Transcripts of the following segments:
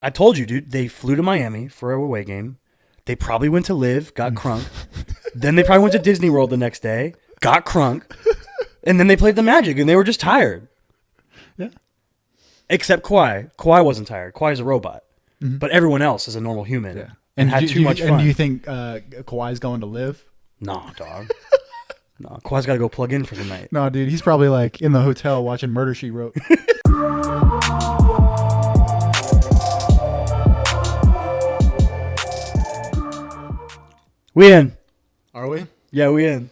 I told you, dude. They flew to Miami for a away game. They probably went to live, got crunk. Then they probably went to Disney World the next day, got crunk. And then they played the Magic, and they were just tired. Yeah. Except Kawhi. Kawhi wasn't tired. Kawhi's a robot. Mm-hmm. But everyone else is a normal human. Yeah. And had too much fun. And do you think Kawhi's going to live? Nah, dog. No, Kawhi's got to go plug in for the night. No, dude. He's probably like in the hotel watching Murder, She Wrote. We in. Are we? Yeah, we in.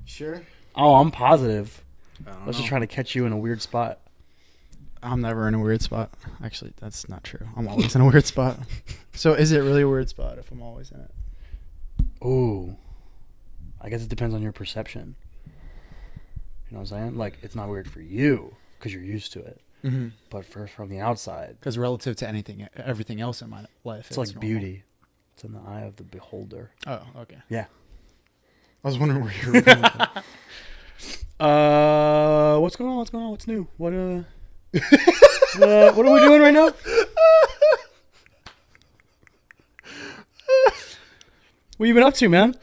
Sure. Oh, I'm positive. I was just trying to catch you in a weird spot. I'm never in a weird spot. Actually, that's not true. I'm always in a weird spot. So is it really a weird spot if I'm always in it? Ooh. I guess it depends on your perception. You know what I'm saying? Like, it's not weird for you because you're used to it. Mm-hmm. But from the outside. Because relative to everything else in my life. It's like normal. Beauty. It's in the eye of the beholder. Oh, okay. Yeah. I was wondering where you were going with that. What's going on? What's going on? What's new? What are we doing right now? What you been up to, man?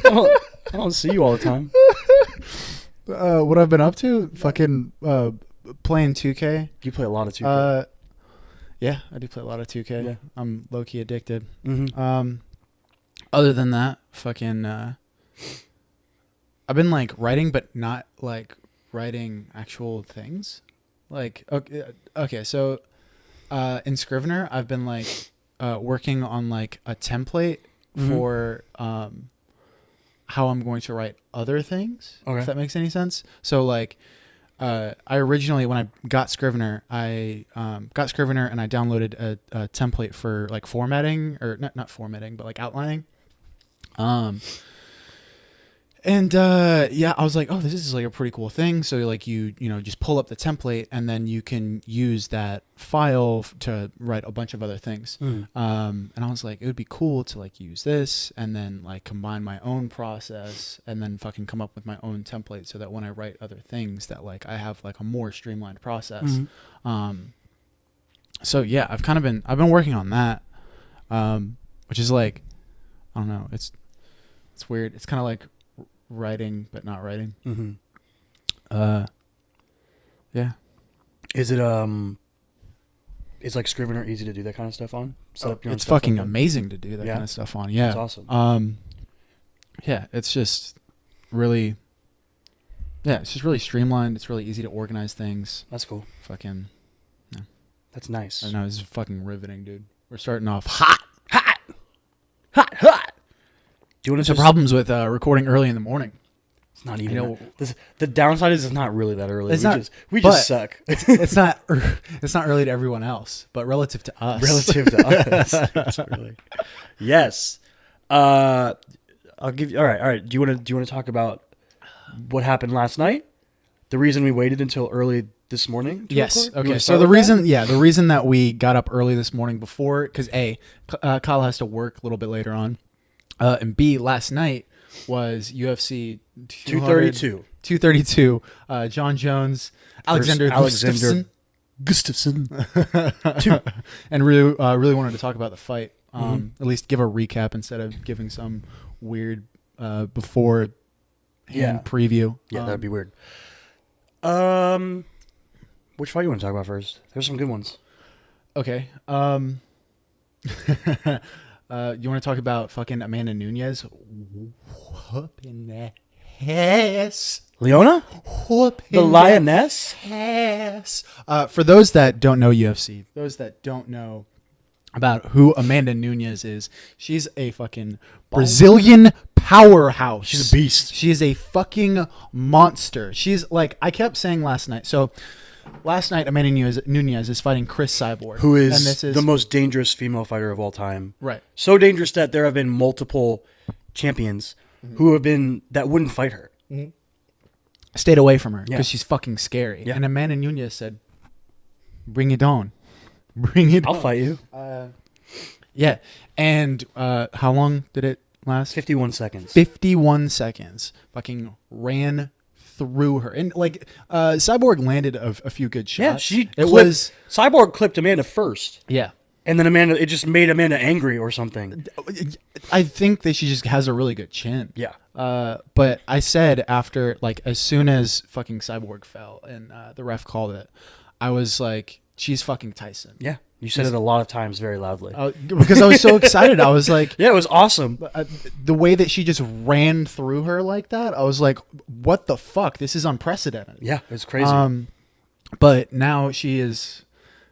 I don't see you all the time. What I've been up to? Fucking playing 2K. You play a lot of 2K. Yeah, I do play a lot of 2K. Yeah. I'm low-key addicted. Mm-hmm. Other than that, fucking... I've been like writing, but not like writing actual things. Like, okay, so in Scrivener, I've been like working on like a template for how I'm going to write other things. Okay. If that makes any sense. So like, I originally, when I got Scrivener, I got Scrivener and I downloaded a template for like formatting, or not formatting, but like outlining. And yeah, I was like, oh, this is like a pretty cool thing. So like you just pull up the template and then you can use that file to write a bunch of other things. And I was like, it would be cool to like use this and then like combine my own process and then fucking come up with my own template so that when I write other things that like I have like a more streamlined process. So yeah, I've been working on that, which is like, I don't know, it's weird. It's kind of like writing but not writing. Yeah. Is it is like Scrivener easy to do that kind of stuff on? It's fucking amazing to do that kind of stuff on. Yeah. That's awesome. Yeah, it's just really streamlined. It's really easy to organize things. That's cool. Fucking yeah. That's nice. I know, this is fucking riveting, dude. We're starting off hot. Do you want to problems with recording early in the morning? It's not even. The downside is it's not really that early. We just suck. It's not early to everyone else, but relative to us. It's early. Yes. I'll give you. All right. Do you want to talk about what happened last night? The reason we waited until early this morning? Yes. Okay. So the reason that we got up early this morning before, because Kyle has to work a little bit later on. And B, last night was UFC 232. 232. John Jones, Alexander Gustafsson. And really wanted to talk about the fight. At least give a recap instead of giving some weird before preview. Yeah, that'd be weird. Which fight you want to talk about first? There's some good ones. Okay. You want to talk about fucking Amanda Nunes whooping the ass? Leona? Whooping the lioness? Ass. For those that don't know UFC, those that don't know about who Amanda Nunes is, she's a fucking Brazilian powerhouse. She's a beast. She is a fucking monster. She's like, I kept saying last night. So last night, Amanda Nunes is fighting Chris Cyborg, who is the most dangerous female fighter of all time. Right. So dangerous that there have been multiple champions who have been that wouldn't fight her. Stayed away from her because she's fucking scary. Yeah. And Amanda Nunes said, "Bring it on, bring it. I'll fight you." Yeah. And how long did it last? 51 seconds. 51 seconds. Fucking ran through her, and like Cyborg landed a few good shots. Yeah, Cyborg clipped Amanda first. Yeah, And then it just made Amanda angry or something. I think that she just has a really good chin. Yeah. But I said after, like, as soon as fucking Cyborg fell and the ref called it, I was like, she's fucking Tyson. Yeah. You said it a lot of times very loudly. Because I was so excited. I was like, yeah, it was awesome. The way that she just ran through her like that, I was like, what the fuck? This is unprecedented. Yeah, it's crazy. But now she's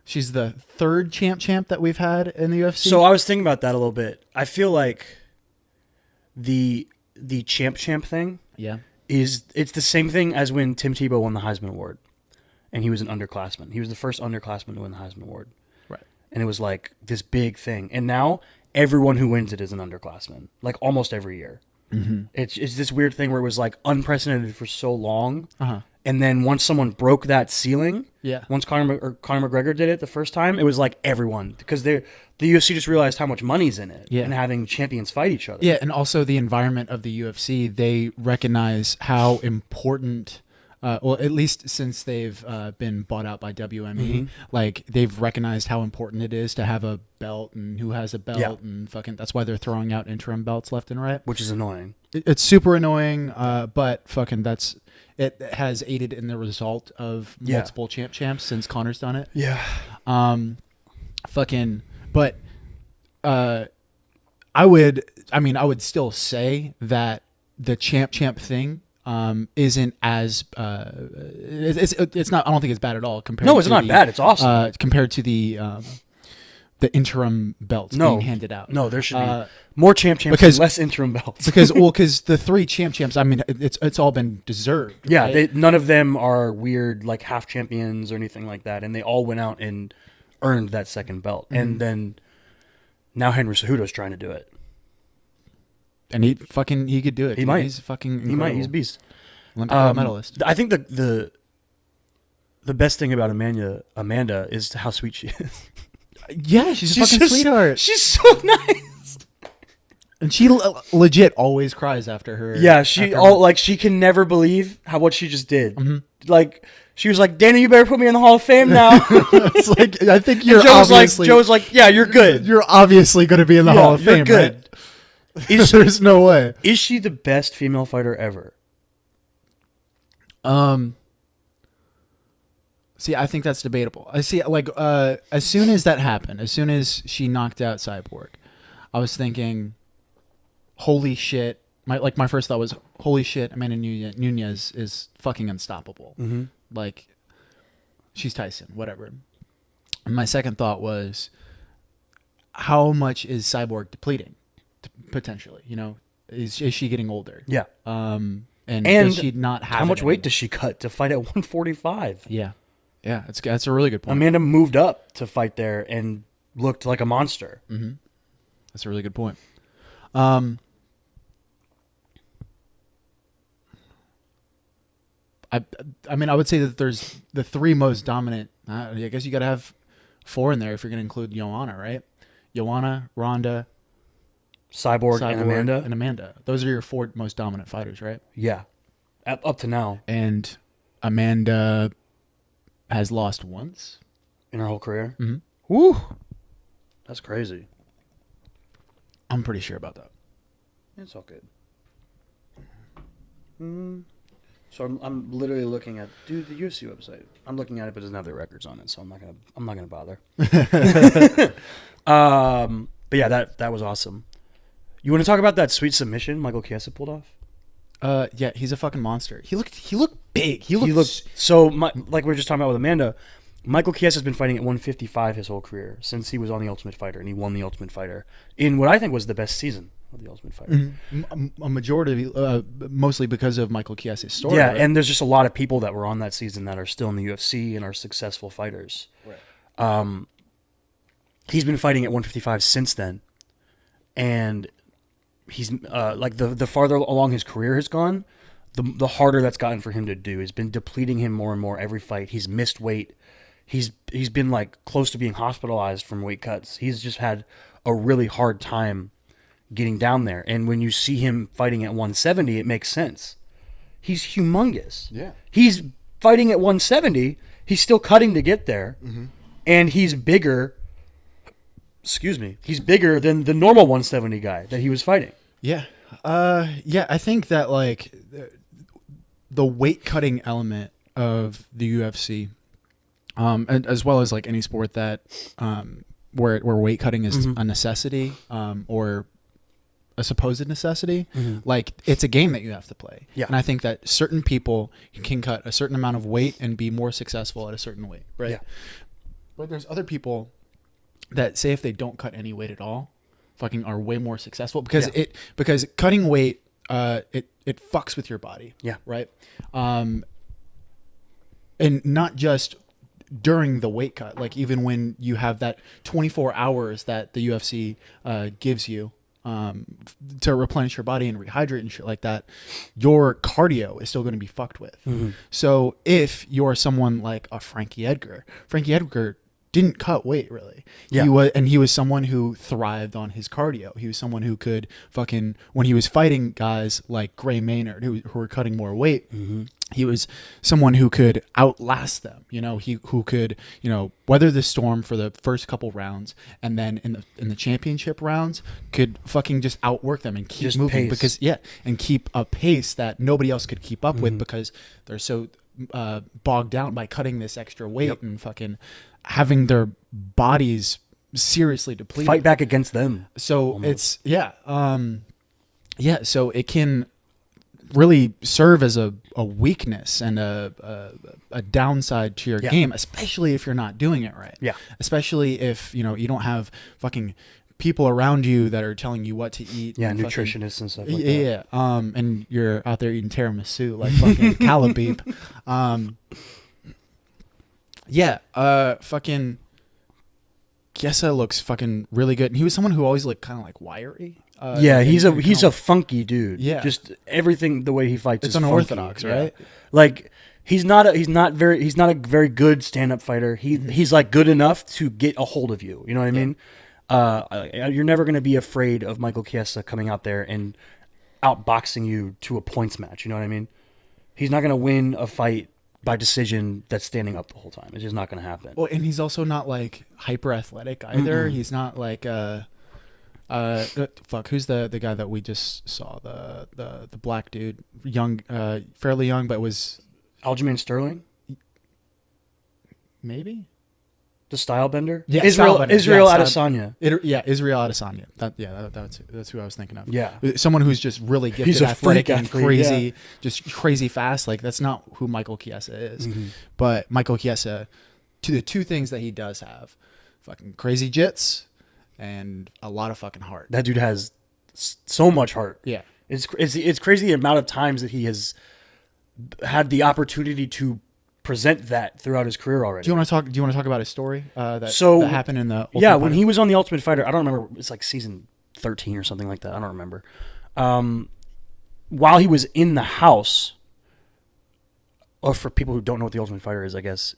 the third champ that we've had in the UFC. So I was thinking about that a little bit. I feel like the champ thing it's the same thing as when Tim Tebow won the Heisman Award and he was an underclassman. He was the first underclassman to win the Heisman Award. Right. And it was like this big thing. And now everyone who wins it is an underclassman, like almost every year. Mm-hmm. It's this weird thing where it was like unprecedented for so long. And then once someone broke that ceiling, once Conor McGregor did it the first time, it was like everyone, because the UFC just realized how much money's in it and having champions fight each other. Yeah, and also the environment of the UFC, they recognize how important, well, at least since they've been bought out by WME, like they've recognized how important it is to have a belt and who has a belt and fucking, that's why they're throwing out interim belts left and right. Which is annoying. It's super annoying, but fucking it has aided in the result of multiple champs since Conor's done it. Yeah. But I would still say that the champ thing isn't as it's not, I don't think it's bad at all compared No, it's not bad. It's awesome. Compared to the interim belts being handed out. No, there should be more champs and less interim belts. because the three champs, I mean, it's all been deserved. Yeah, right? None of them are weird like half champions or anything like that, and they all went out and earned that second belt. And then now Henry Cejudo's trying to do it. And he could do it. He might. He's fucking incredible. He might. He's a beast. Olympic medalist. I think the best thing about Amanda is how sweet she is. Yeah, she's a fucking sweetheart. She's so nice. And she legit always cries after her. Yeah, she can never believe what she just did. Like, she was like, "Dana, you better put me in the Hall of Fame now." It's like, I think you're Joe's like, "Yeah, you're good. You're obviously going to be in the Hall of Fame, good." Right? There's no way. Is she the best female fighter ever? See, I think that's debatable. I see, like, as soon as that happened, as soon as she knocked out Cyborg, I was thinking, holy shit. My first thought was, holy shit, Amanda Nunes is fucking unstoppable. Mm-hmm. Like, she's Tyson, whatever. And my second thought was, how much is Cyborg depleting, potentially? You know, is she getting older? Yeah. And does she not have how much weight does she cut to fight at 145? Yeah. Yeah, that's a really good point. Amanda moved up to fight there and looked like a monster. Mm-hmm. That's a really good point. I mean, I would say that there's the three most dominant. I guess you got to have four in there if you're going to include Joanna, right? Joanna, Ronda, Cyborg and Amanda. Those are your four most dominant fighters, right? Yeah, up to now. And Amanda has lost once in her whole career. Mm-hmm. Woo, that's crazy. I'm pretty sure about that. It's all good. So I'm literally looking at the UFC website. I'm looking at it, but it doesn't have their records on it, so I'm not gonna bother. But yeah, that was awesome. You want to talk about that sweet submission Michael Chiesa pulled off? Yeah, he's a fucking monster. He looked big. He looked so like we were just talking about with Amanda. Michael Chiesa has been fighting at 155 his whole career since he was on The Ultimate Fighter, and he won The Ultimate Fighter in what I think was the best season of The Ultimate Fighter. Mm-hmm. A majority, mostly because of Michael Chiesa's story. Yeah, right? and there's just a lot of people that were on that season that are still in the UFC and are successful fighters. Right. He's been fighting at 155 since then, and he's like the farther along his career has gone, the harder that's gotten for him to do. It's been depleting him more and more every fight. He's missed weight. He's been like close to being hospitalized from weight cuts. He's just had a really hard time getting down there. And when you see him fighting at 170, it makes sense. He's humongous. Yeah. He's fighting at 170. He's still cutting to get there. Mm-hmm. And he's bigger excuse me, he's bigger than the normal 170 guy that he was fighting. Yeah. Yeah, I think that like the weight cutting element of the UFC, and as well as like any sport that where weight cutting is a necessity, or a supposed necessity, like it's a game that you have to play. Yeah. And I think that certain people can cut a certain amount of weight and be more successful at a certain weight, right? Yeah. But there's other people that say if they don't cut any weight at all, fucking are way more successful because because cutting weight, it fucks with your body. Yeah. Right. And not just during the weight cut, like even when you have that 24 hours that the UFC gives you to replenish your body and rehydrate and shit like that, your cardio is still going to be fucked with. So if you're someone like a Frankie Edgar didn't cut weight really. Yeah. He was someone who thrived on his cardio. He was someone who could fucking, when he was fighting guys like Gray Maynard who were cutting more weight, he was someone who could outlast them. Who could, weather the storm for the first couple rounds, and then in the championship rounds could fucking just outwork them and keep Just moving pace. and keep a pace that nobody else could keep up with because they're so bogged down by cutting this extra weight and fucking having their bodies seriously depleted. Fight back against them. So it's so it can really serve as a weakness and a downside to your game, especially if you're not doing it right. Yeah. Especially if you don't have fucking people around you that are telling you what to eat. Yeah, and nutritionists and stuff like that. Yeah. And you're out there eating tiramisu like fucking Calabeep. Fucking Kiesa looks fucking really good. And he was someone who always looked kind of like wiry. He's a funky dude. Yeah. Just everything, the way he fights It's is unorthodox, funky. right? Yeah. Like he's not a very good stand-up fighter. He's like good enough to get a hold of you. You know what I mean? You're never going to be afraid of Michael Chiesa coming out there and outboxing you to a points match. You know what I mean? He's not going to win a fight by decision that's standing up the whole time. It's just not going to happen. Well, and he's also not like hyper athletic either. He's not like who's the guy that we just saw, the black dude, young, fairly young, but was Aljamain Sterling, maybe the style bender. Yeah, Israel style bender. Israel Yeah, Adesanya. Israel Adesanya. That's who I was thinking of. Yeah. Someone who's just really gifted, He's a athletic, freak and athlete, crazy, just crazy fast. Like that's not who Michael Chiesa is. But Michael Chiesa, the two things that he does have, fucking crazy jits and a lot of fucking heart. That dude has so much heart. Yeah. It's crazy the amount of times that he has had the opportunity to present that throughout his career already. Do you want to talk about his story that happened in the Ultimate Fighter? When he was on the Ultimate Fighter, I don't remember, it's like season 13 or something like that. I don't remember. While he was in the house, or for people who don't know what the Ultimate Fighter is, I guess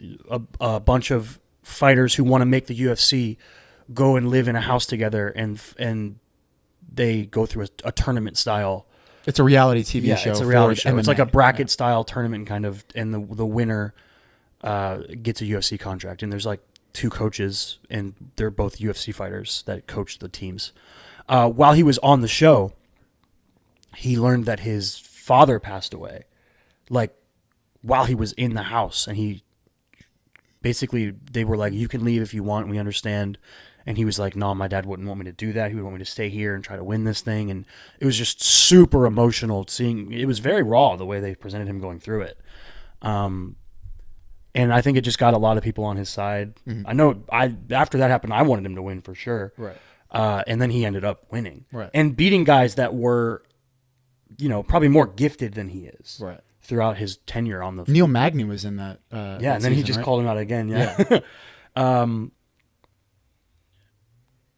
a bunch of fighters who want to make the UFC go and live in a house together, and they go through a tournament style. It's a reality TV show. It's a reality show. MMA. It's like a bracket style tournament kind of, and the winner gets a UFC contract. And there's like two coaches, and they're both UFC fighters that coach the teams. While he was on the show, he learned that his father passed away, like while he was in the house, and he basically, they were like, "You can leave if you want. We understand." And he was like, "No, my dad wouldn't want me to do that. He would want me to stay here and try to win this thing." And it was just super emotional seeing. It was very raw the way they presented him going through it. And I think it just got a lot of people on his side. I know after that happened, I wanted him to win for sure. Right. And then he ended up winning. Right. And beating guys that were, probably more gifted than he is. Right. Throughout his tenure on the. Neil Magny was in that. And that then he season, just right? called him out again. Yeah.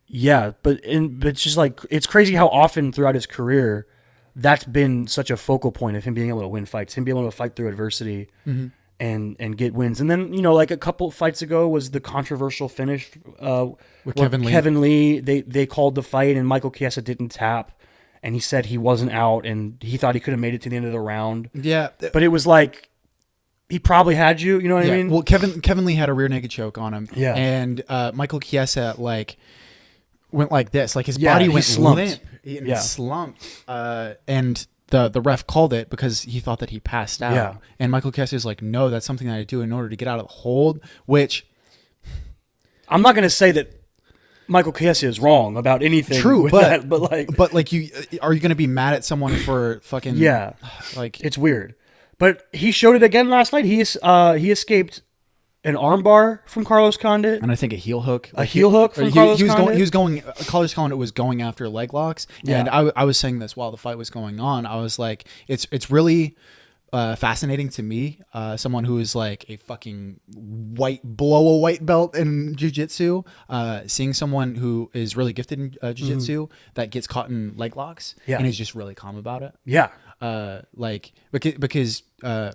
Yeah, but it's just like, it's crazy how often throughout his career that's been such a focal point of him being able to win fights, him being able to fight through adversity and get wins. And then, like a couple fights ago was the controversial finish with Kevin Lee. They called the fight and Michael Chiesa didn't tap, and he said he wasn't out and he thought he could have made it to the end of the round. Yeah. But it was like, he probably had you know what I mean? Well, Kevin Lee had a rear naked choke on him. Yeah. And Michael Chiesa, like, went like this. Like his Yeah, body he went slumped. limp and Yeah. slumped. And the ref called it because he thought that he passed out. Yeah. And Michael Chiesa is like, no, that's something that I do in order to get out of the hold. Which I'm not going to say that Michael Chiesa is wrong about anything. true, with but that, but like you are you going to be mad at someone for fucking yeah, like it's weird. But he showed it again last night. He escaped an armbar from Carlos Condit. and I think a heel hook, A heel hook from Carlos Condit? He was going. Carlos Condit was going after leg locks, and Yeah. I was saying this while the fight was going on. I was like, it's really fascinating to me, someone who is like a fucking blow a white belt in jiu-jitsu, seeing someone who is really gifted in jiu-jitsu that gets caught in leg locks Yeah. and is just really calm about it. Yeah. Like because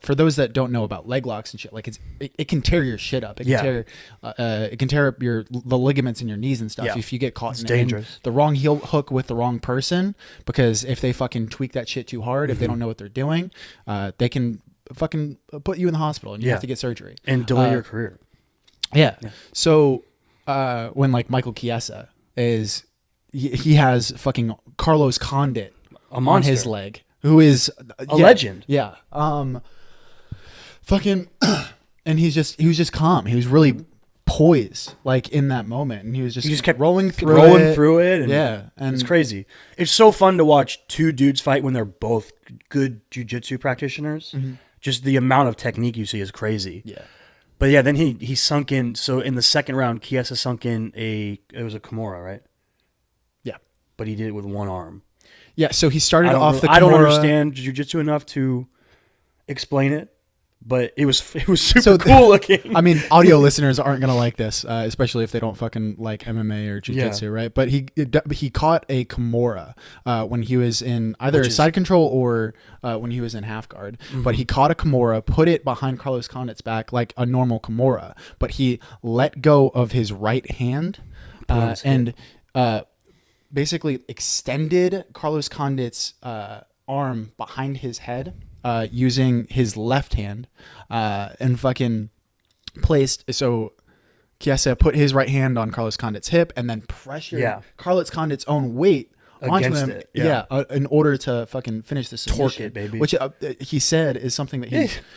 for those that don't know about leg locks and shit, like it can tear your shit up. It can tear up the ligaments in your knees and stuff Yeah. if you get caught It's in dangerous. the wrong heel hook with the wrong person. Because if they fucking tweak that shit too hard, if they don't know what they're doing, they can fucking put you in the hospital and you Yeah. have to get surgery And delay your career. Yeah. So when like Michael Chiesa is he has fucking Carlos Condit on monster. his leg, who is A legend. Yeah. Fucking and he was just calm. He was really poised like in that moment, and he just kept rolling through it. And yeah, and it's crazy. It's so fun to watch two dudes fight when they're both good jiu-jitsu practitioners. Just the amount of technique you see is crazy. Yeah. But yeah, then he sunk in. So in the second round, Chiesa sunk in it was a Kimura, right? Yeah. But he did it with one arm. Yeah, so he started off the I don't Kimura. understand jiu-jitsu enough to explain it, but it was super So cool looking. I mean, audio listeners aren't gonna like this, especially if they don't fucking like MMA or jiu-jitsu, right? But he caught a Kimura when he was in either side control or when he was in half guard. But he caught a Kimura, put it behind Carlos Condit's back like a normal Kimura, but he let go of his right hand and basically extended Carlos Condit's arm behind his head. Using his left hand, and fucking placed. So Chiesa put his right hand on Carlos Condit's hip and then pressured Carlos Condit's own weight onto Against him. it, yeah. In order to fucking finish the submission. Torque it, baby. Which he said is something that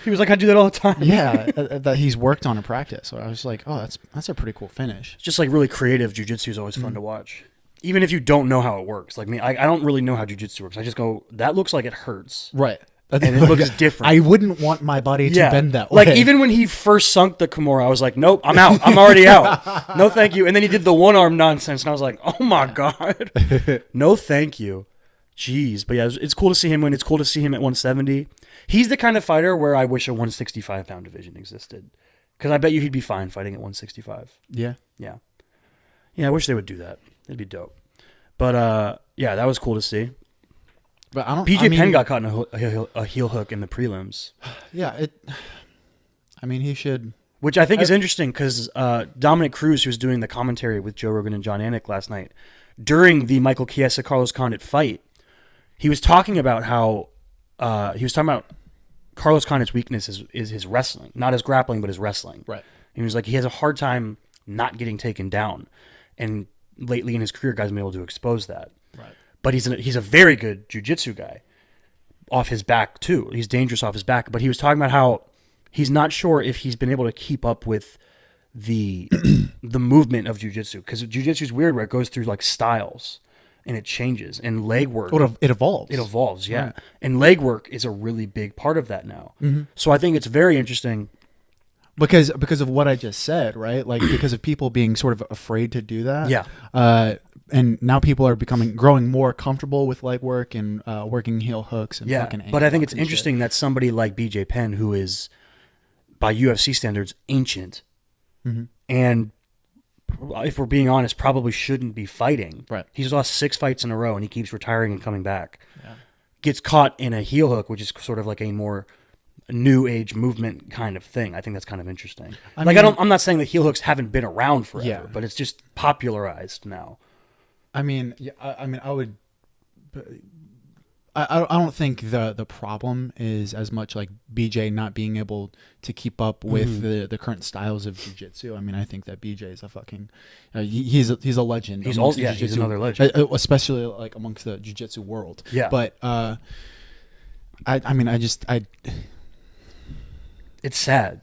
He was like, I do that all the time. that he's worked on in practice. So I was like, oh, that's a pretty cool finish. It's just like really creative jiu-jitsu is always fun to watch. Even if you don't know how it works. Like me, I don't really know how jiu-jitsu works. I just go, that looks like it hurts. Right. And it looks different. I wouldn't want my body to bend that way. Like even when he first sunk the Kimura, I was like, nope, I'm out. I'm already out. No, thank you. And then he did the one arm nonsense, and I was like, oh my God. No, thank you. Jeez. But yeah, it's cool to see him win. It's cool to see him at 170. He's the kind of fighter where I wish a 165-pound division existed. Because I bet you he'd be fine fighting at 165. Yeah. Yeah. Yeah, I wish they would do that. It'd be dope. But yeah, that was cool to see. But I don't. BJ Penn got caught in a heel hook in the prelims. Yeah, I mean, he should. Which I think is interesting because Dominic Cruz, who was doing the commentary with Joe Rogan and John Anik last night, during the Michael Chiesa Carlos Condit fight, he was talking about how Carlos Condit's weakness is his wrestling, not his grappling, but his wrestling. Right. And he was like, he has a hard time not getting taken down, and lately in his career, guys have been able to expose that. Right. But he's a very good jiu-jitsu guy off his back too. He's dangerous off his back. But he was talking about how he's not sure if he's been able to keep up with the movement of jiu-jitsu, because jiu-jitsu is weird where it goes through like styles and it changes, and leg work. It evolves. It evolves, yeah. Right. And leg work is a really big part of that now. So I think it's very interesting. Because of what I just said, right? Like because of people being sort of afraid to do that. Yeah. And now people are growing more comfortable with leg work and working heel hooks and fucking ankle but I think it's locks and interesting shit. that somebody like BJ Penn, who is by UFC standards ancient, and if we're being honest, probably shouldn't be fighting. Right. He's lost 6 fights in a row and he keeps retiring and coming back. Yeah. Gets caught in a heel hook, which is sort of like a more new age movement kind of thing. I think that's kind of interesting. I'm not saying that heel hooks haven't been around forever, but it's just popularized now. I mean, I I don't think the problem is as much like BJ not being able to keep up with the current styles of jiu-jitsu. I mean, I think that BJ is a fucking he's a legend. He's amongst also the he's jiu-jitsu, another legend. especially like amongst the jiu-jitsu world. Yeah. But I mean, It's sad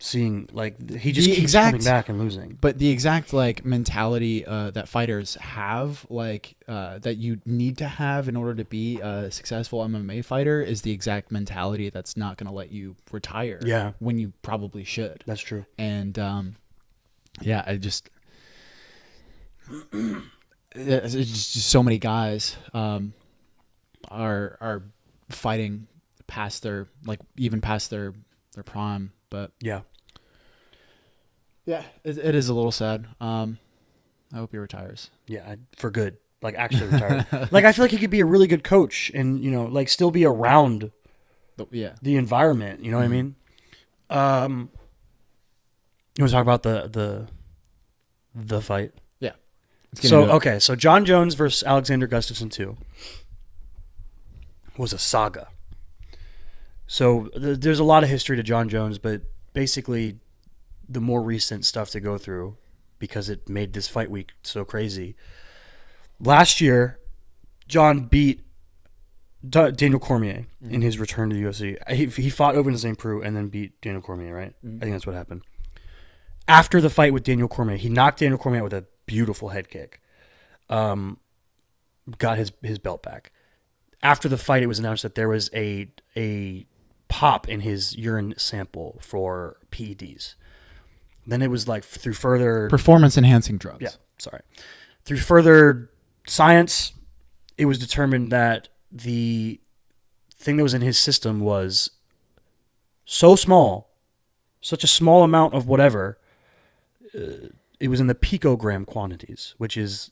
seeing like he just The keeps exact- coming back and losing. But the exact like mentality that fighters have, like that you need to have in order to be a successful MMA fighter, is the exact mentality that's not going to let you retire. Yeah. When you probably should. That's true. And yeah, it's just so many guys are fighting past their even past their prime, but. Yeah. Yeah, it is a little sad. I hope he retires. Yeah, for good. Like actually retired. Like I feel like he could be a really good coach and like still be around Yeah. the environment, you know what I mean? You want to talk about the fight? Yeah. So John Jones versus Alexander Gustafsson 2 was a saga. So there's a lot of history to John Jones, but basically the more recent stuff to go through because it made this fight week so crazy. Last year, John beat Daniel Cormier in his return to the UFC. He fought over in St. Preux and then beat Daniel Cormier, right? I think that's what happened. After the fight with Daniel Cormier, he knocked Daniel Cormier out with a beautiful head kick. Got his belt back. After the fight, it was announced that there was a pop in his urine sample for PEDs. Then it was like through further performance enhancing drugs. Yeah, sorry. Through further science, it was determined that the thing that was in his system was so small, such a small amount of whatever. It was in the picogram quantities, which is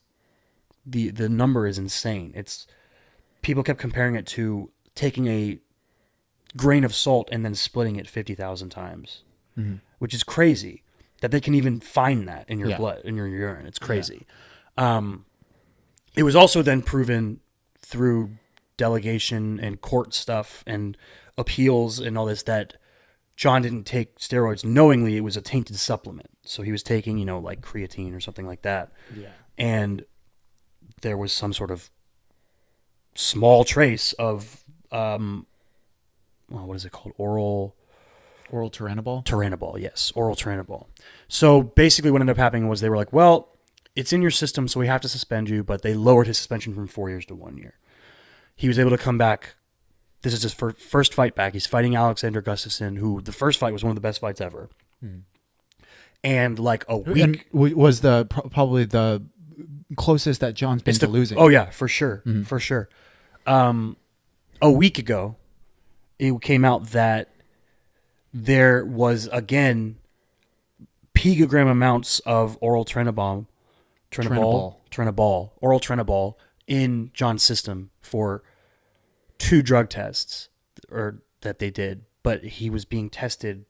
the number is insane. It's people kept comparing it to taking a grain of salt and then splitting it 50,000 times, which is crazy. That they can even find that in your blood, in your urine. It's crazy. Yeah. It was also then proven through delegation and court stuff and appeals and all this that John didn't take steroids knowingly. It was a tainted supplement. So he was taking, like creatine or something like that. Yeah. And there was some sort of small trace of, what is it called? Oral Turinabol? Turinabol, yes. Oral Turinabol. So basically what ended up happening was they were like, well, it's in your system, so we have to suspend you, but they lowered his suspension from 4 years to 1 year. He was able to come back. This is his first fight back. He's fighting Alexander Gustafsson, who the first fight was one of the best fights ever. And like a week... And was probably the closest that John's been to losing. Oh, yeah, for sure. For sure. A week ago, it came out that there was, again, picogram amounts of oral oral Turinabol in John's system for 2 drug tests that they did, but he was being tested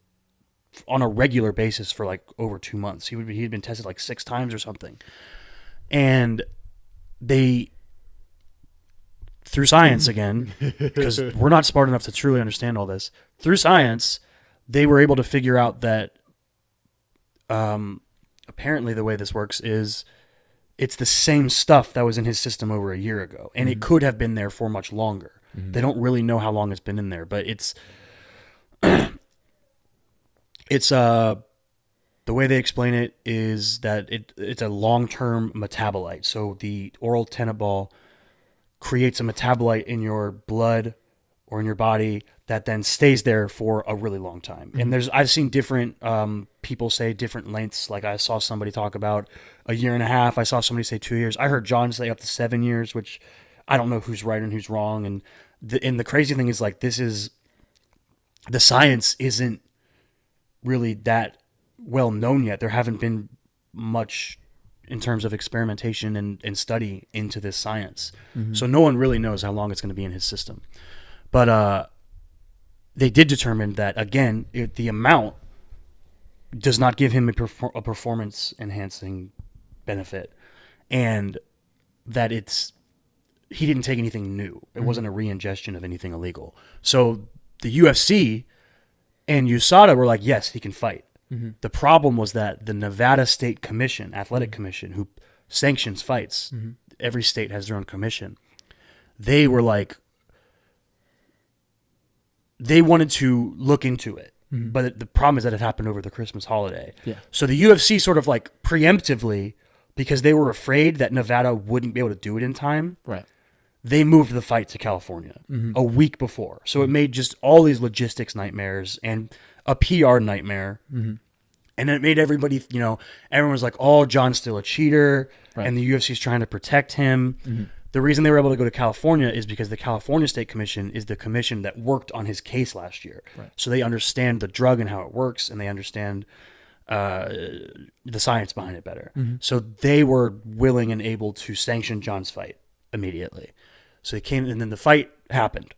on a regular basis for like over 2 months. He'd been tested like 6 times or something. And they, through science again, because we're not smart enough to truly understand all this, through science, they were able to figure out that apparently the way this works is it's the same stuff that was in his system over a year ago, and it could have been there for much longer. They don't really know how long it's been in there, but it's the way they explain it is that it's a long-term metabolite. So the oral Turinabol creates a metabolite in your blood or in your body that then stays there for a really long time. And I've seen different people say different lengths. Like I saw somebody talk about a year and a half. I saw somebody say 2 years. I heard John say up to 7 years, which I don't know who's right and who's wrong. And the crazy thing is like the science isn't really that well known yet. There haven't been much in terms of experimentation and study into this science. So no one really knows how long it's going to be in his system. But they did determine that, again, the amount does not give him a performance-enhancing benefit, and that it's he didn't take anything new. It wasn't a re-ingestion of anything illegal. So the UFC and USADA were like, yes, he can fight. The problem was that the Nevada State Commission, Athletic Commission, who sanctions fights, every state has their own commission. They were like, they wanted to look into it. But the problem is that it happened over the Christmas holiday. Yeah. So the UFC sort of like preemptively, because they were afraid that Nevada wouldn't be able to do it in time, Right. they moved the fight to California a week before. So it made just all these logistics nightmares and a PR nightmare. And it made everybody, you know, everyone was like, oh, John's still a cheater. Right. And the UFC's trying to protect him. The reason they were able to go to California is because the California State Commission is the commission that worked on his case last year. Right. So they understand the drug and how it works, and they understand the science behind it better. So they were willing and able to sanction John's fight immediately. So he came, and then the fight happened.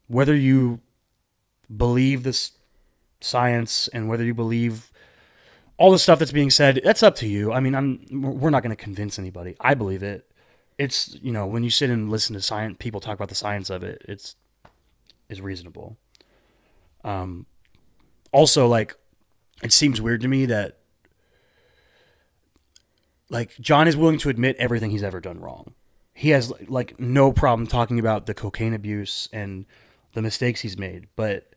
Whether you believe this science and whether you believe all the stuff that's being said, that's up to you. I mean, we're not going to convince anybody. I believe it. It's, you know, when you sit and listen to science, people talk about the science of it, it's reasonable. Also, like, it seems weird to me that, like, John is willing to admit everything he's ever done wrong. He has, like, no problem talking about the cocaine abuse and the mistakes he's made, but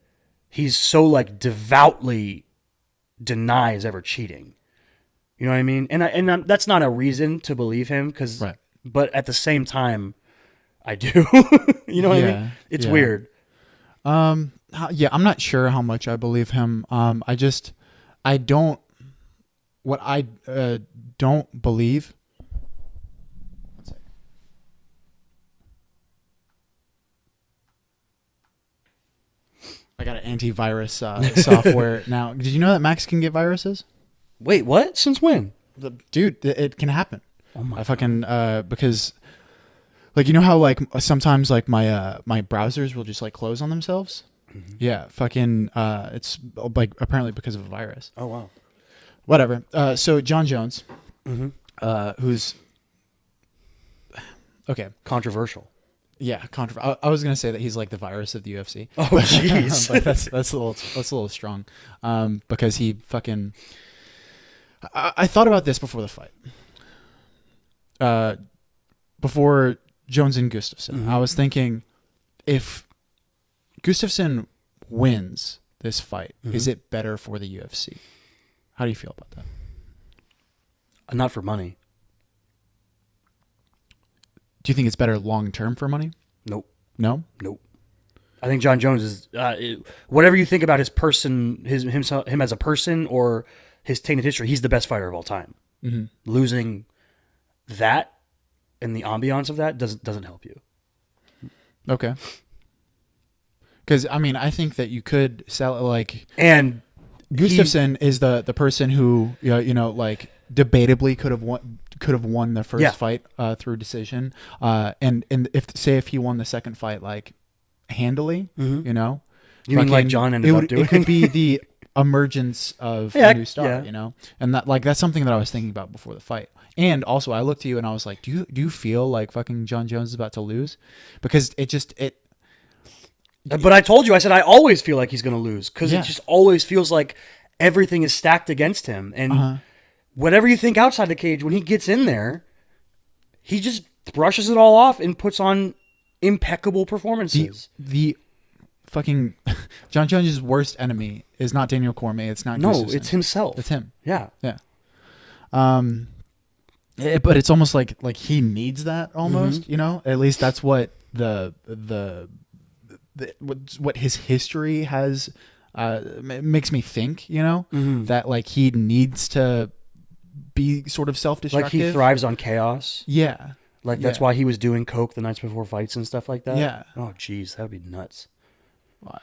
he's so, like, devoutly denies ever cheating. You know what I mean? And that's not a reason to believe him, because, Right. but at the same time, I do. You know what I mean? It's weird. Yeah, I'm not sure how much I believe him. I don't believe. One sec. I got an antivirus software now. Did you know that Macs can get viruses? Wait, what? Since when? Dude, it can happen. Oh my! I fucking because, like, you know how like sometimes like my my browsers will just like close on themselves. Yeah, fucking. It's like apparently because of a virus. Oh wow. Whatever. So John Jones, who's okay, Controversial. yeah, I was gonna say that he's like the virus of the UFC. Oh jeez. But that's a little strong, because he fucking. I thought about this before the fight. Before Jones and Gustafsson, I was thinking, if Gustafsson wins this fight, is it better for the UFC? How do you feel about that? Not for money. Do you think it's better long term for money? Nope. No. Nope. I think John Jones is whatever you think about his person, him as a person or his tainted history. He's the best fighter of all time. Losing that and the ambiance of that doesn't help you. Okay. Because I mean, I think that you could sell it like, and Gustafsson is the person who you know like debatably could have won the first fight through decision. And if he won the second fight like handily, you know, you mean like John ended up doing? It could be the emergence of a new star, you know, and that's something that I was thinking about before the fight. And also, I looked to you and I was like, do you feel like fucking John Jones is about to lose? Because it. But I told you, I said I always feel like he's going to lose because it just always feels like everything is stacked against him. And whatever you think outside the cage, when he gets in there, he just brushes it all off and puts on impeccable performances. The fucking John Jones' worst enemy is not Daniel Cormier. It's not. No, Gustafsson. it's himself. It's him. Yeah. Yeah. But it's almost like he needs that almost. You know, at least that's what what his history has makes me think, you know, that like he needs to be sort of self-destructive. Like he thrives on chaos. Yeah. Like that's why he was doing coke the nights before fights and stuff like that. Yeah. Oh, geez, that would be nuts.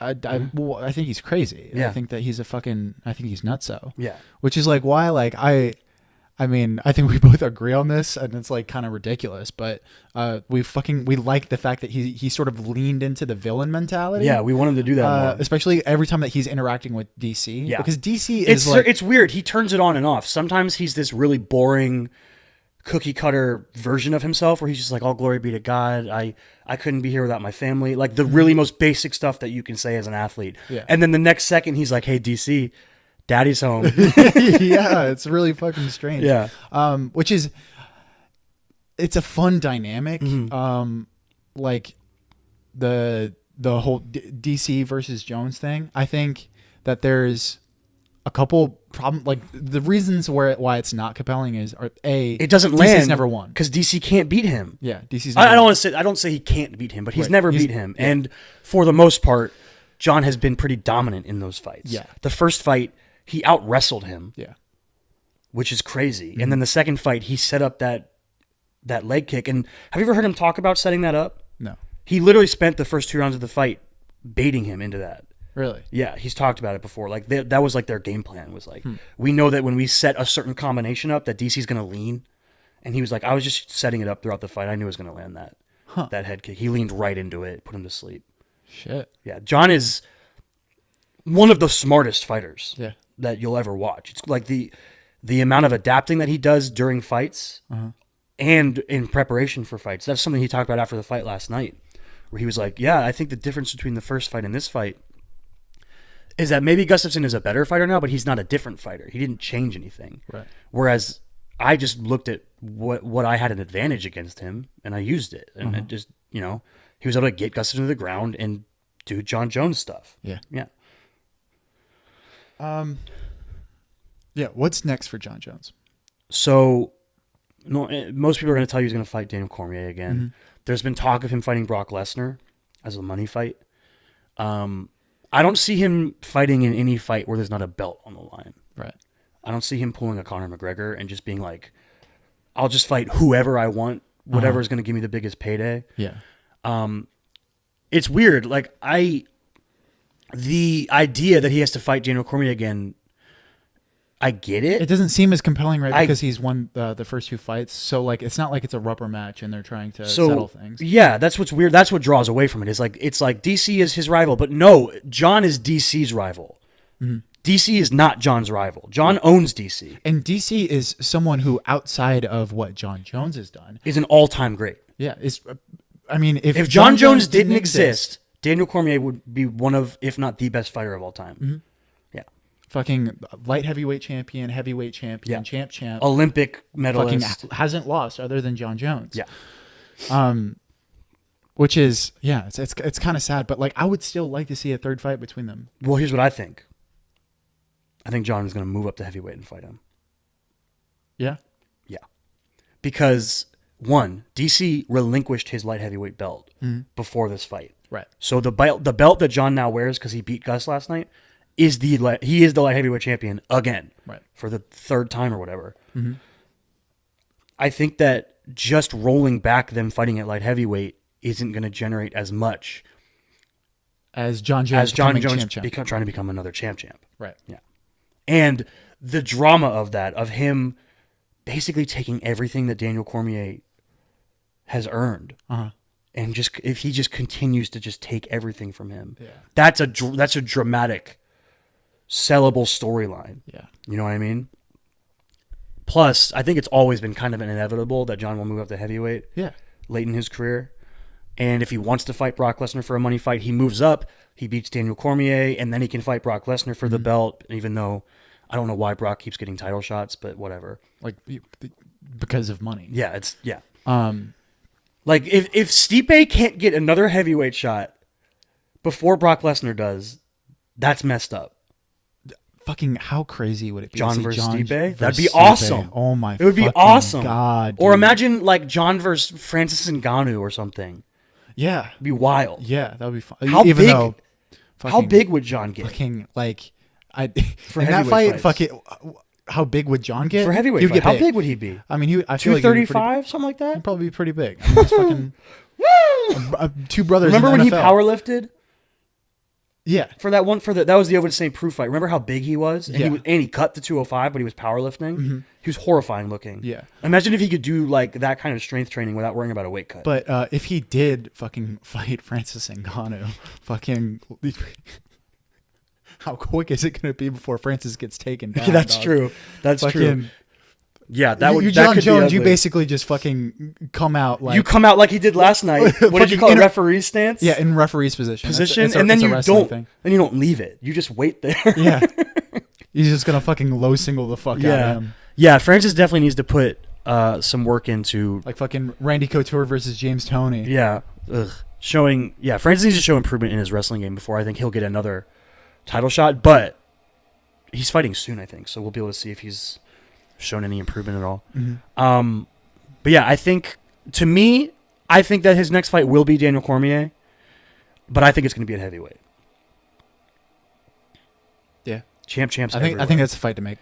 I think he's crazy. Yeah. I think that he's I think he's nutso. Yeah. Which is like why like I mean, I think we both agree on this, and it's like kind of ridiculous, but we like the fact that he sort of leaned into the villain mentality. Yeah, we want him to do that more. Especially every time that he's interacting with DC. Yeah, because DC is it's weird. He turns it on and off. Sometimes he's this really boring, cookie cutter version of himself where he's just like, all glory be to God. I couldn't be here without my family. Like the really most basic stuff that you can say as an athlete. Yeah. And then the next second he's like, hey, DC, daddy's home. Yeah, it's really fucking strange. Yeah. Which is, it's a fun dynamic. Like the whole DC versus Jones thing. I think that there's a couple problem, like the reasons why it's not compelling it doesn't DC's land. never won because DC can't beat him. Yeah, DC's. I don't say he can't beat him, but he's never beat him. Yeah. And for the most part, John has been pretty dominant in those fights. Yeah. The first fight, he out wrestled him. Yeah. Which is crazy. And then the second fight, he set up that leg kick. And have you ever heard him talk about setting that up? No. He literally spent the first 2 rounds of the fight baiting him into that. Really? Yeah, he's talked about it before. Like that was like their game plan was like, we know that when we set a certain combination up that DC's going to lean. And he was like, I was just setting it up throughout the fight. I knew it was going to land that head kick. He leaned right into it, put him to sleep. Shit. Yeah, John is one of the smartest fighters that you'll ever watch. It's like the amount of adapting that he does during fights and in preparation for fights. That's something he talked about after the fight last night, where he was like, yeah, I think the difference between the first fight and this fight is that maybe Gustafsson is a better fighter now, but he's not a different fighter. He didn't change anything. Right. Whereas I just looked at what I had an advantage against him, and I used it. And it just, he was able to get Gustafsson to the ground and do John Jones stuff. Yeah. Yeah. Yeah. What's next for John Jones? So, most people are going to tell you he's going to fight Daniel Cormier again. There's been talk of him fighting Brock Lesnar as a money fight. I don't see him fighting in any fight where there's not a belt on the line. Right. I don't see him pulling a Conor McGregor and just being like, I'll just fight whoever I want, whatever is going to give me the biggest payday. Yeah. It's weird. Like the idea that he has to fight Daniel Cormier again, I get it. It doesn't seem as compelling, right? Because he's won the first 2 fights. So, like, it's not like it's a rubber match and they're trying to settle things. Yeah, that's what's weird. That's what draws away from it. It's like DC is his rival, but no, John is DC's rival. DC is not John's rival. John owns DC. And DC is someone who, outside of what John Jones has done, is an all-time great. Yeah. I mean, if John Jones didn't exist, Daniel Cormier would be one of, if not the best fighter of all time. Yeah. Fucking light heavyweight champion, champ, Olympic medalist. Fucking hasn't lost other than John Jones. Yeah. Which is, it's kind of sad, but like I would still like to see a third fight between them. Well, here's what I think. I think John is going to move up to heavyweight and fight him. Yeah. Yeah. Because one, DC relinquished his light heavyweight belt before this fight. Right. So the belt that John now wears because he beat Gus last night is the light heavyweight champion again. Right. For the 3rd time or whatever. I think that just rolling back them fighting at light heavyweight isn't going to generate as much as John Jones trying to become another champ. Right. Yeah. And the drama of that, of him basically taking everything that Daniel Cormier has earned, and just if he just continues to just take everything from him, that's a dramatic, sellable storyline. Yeah, you know what I mean. Plus, I think it's always been kind of inevitable that John will move up to heavyweight. Yeah, late in his career, and if he wants to fight Brock Lesnar for a money fight, he moves up. He beats Daniel Cormier, and then he can fight Brock Lesnar for the belt, even though I don't know why Brock keeps getting title shots, but whatever. Like, because of money. Yeah, like, if Stipe can't get another heavyweight shot before Brock Lesnar does, that's messed up. Fucking how crazy would it be? John versus Stipe? That'd be awesome. Oh my It would be awesome. God, or dude. imagine, like, John versus Francis Ngannou or something. Yeah. It'd be wild. Yeah, that would be fun. How big would John get? Fucking, like, for in that fight, fights. how big would John get? For heavyweight fight, how big would he be? I mean, I feel like 235, something like that? He'd probably be pretty big. I mean, he's fucking two brothers. Remember in when the he NFL. powerlifted? Yeah. That was the Ovid St. Proof fight. Remember how big he was? And Yeah. he cut to 205, but he was powerlifting. He was horrifying looking. Yeah. Imagine if he could do like that kind of strength training without worrying about a weight cut. But if he did fucking fight Francis Ngannou, fucking how quick is it going to be before Francis gets taken down? That's dog? true. That's true. Yeah, that would. You that John could Jones, be you ugly. basically just fucking come out like You come out like he did last night. What did you call it? Referee stance. yeah, in referee's position. And then it's a you wrestling don't. thing. Then you don't leave it. You just wait there. Yeah, he's just gonna fucking low single the fuck out of him. Yeah. Francis definitely needs to put some work into Like fucking Randy Couture versus James Toney. Yeah. Ugh. Francis needs to show improvement in his wrestling game before I think he'll get another title shot. But he's fighting soon, I think, so we'll be able to see if he's shown any improvement at all. Mm-hmm. But yeah, I think that his next fight will be Daniel Cormier, but I think it's going to be at heavyweight. Yeah, champs. I think that's a fight to make.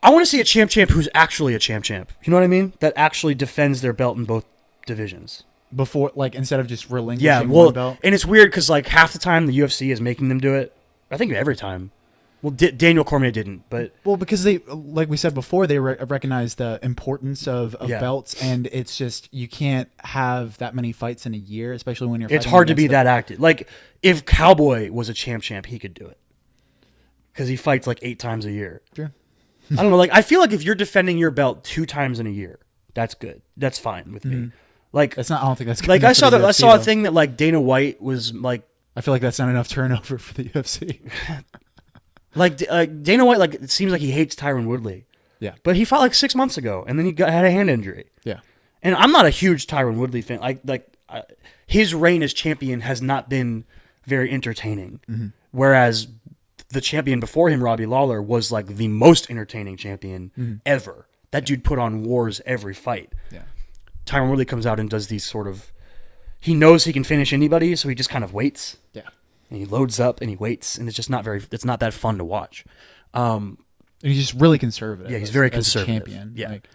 I want to see a champ who's actually a champ. You know what I mean? That actually defends their belt in both divisions. Before, like, instead of just relinquishing Yeah, well, one belt. and it's weird because like half the time the UFC is making them do it. I think every time. Well, Daniel Cormier didn't, but because they, like we said before, they recognize the importance of belts, and it's just you can't have that many fights in a year, especially when you're. It's hard to be that active. Like if Cowboy was a champ, he could do it because he fights like 8 times a year. Sure. I don't know. Like I feel like if you're defending your belt 2 times in a year, that's good. That's fine with me. Like that's not. I don't think that's good like enough I saw for the that. I UFC, saw a though. thing that like Dana White was like. I feel like that's not enough turnover for the UFC. Like Dana White, like it seems like he hates Tyron Woodley. Yeah, but he fought like 6 months ago, and then he had a hand injury. Yeah, and I'm not a huge Tyron Woodley fan. His reign as champion has not been very entertaining. Whereas the champion before him, Robbie Lawler, was like the most entertaining champion ever. That dude put on wars every fight. Yeah, Tyron Woodley comes out and does these sort of. He knows he can finish anybody, so he just kind of waits. Yeah. And he loads up and he waits, and it's just not it's not that fun to watch. And he's just really conservative. Yeah, he's very as a conservative. champion. Yeah. Like,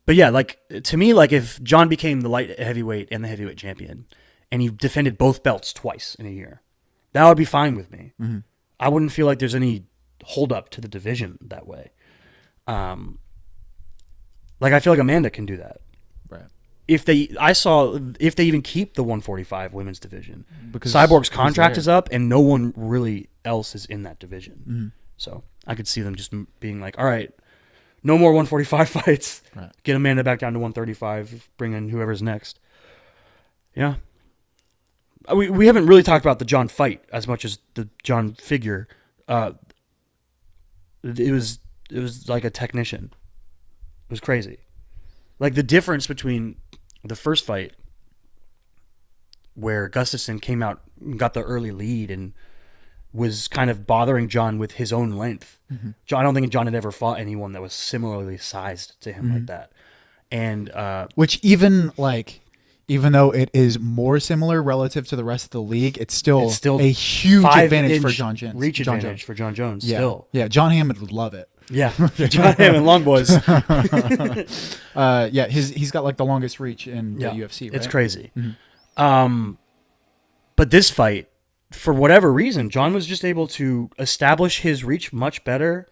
but yeah, like to me, like if John became the light heavyweight and the heavyweight champion, and he defended both belts twice in a year, that would be fine with me. I wouldn't feel like there's any hold up to the division that way. Like I feel like Amanda can do that. right. If they even keep the 145 women's division, Because Cyborg's who's contract there? is up, and no one really else is in that division. So I could see them just being like, all right, no more 145 fights. Right. Get Amanda back down to 135. Bring in whoever's next. Yeah. We haven't really talked about the John fight as much as the John figure. It was like a technician. It was crazy. Like the difference between the first fight where Gustafsson came out and got the early lead and was kind of bothering John with his own length. I don't think John had ever fought anyone that was similarly sized to him like that. And which even though it is more similar relative to the rest of the league, it's still a huge advantage for John Jones. Reach advantage for John Jones. Yeah. Still, Yeah. John Hammond would love it. yeah. John Hammond, long boys. Yeah. He's got like the longest reach in the UFC. Right? It's crazy. But this fight, for whatever reason, John was just able to establish his reach much better.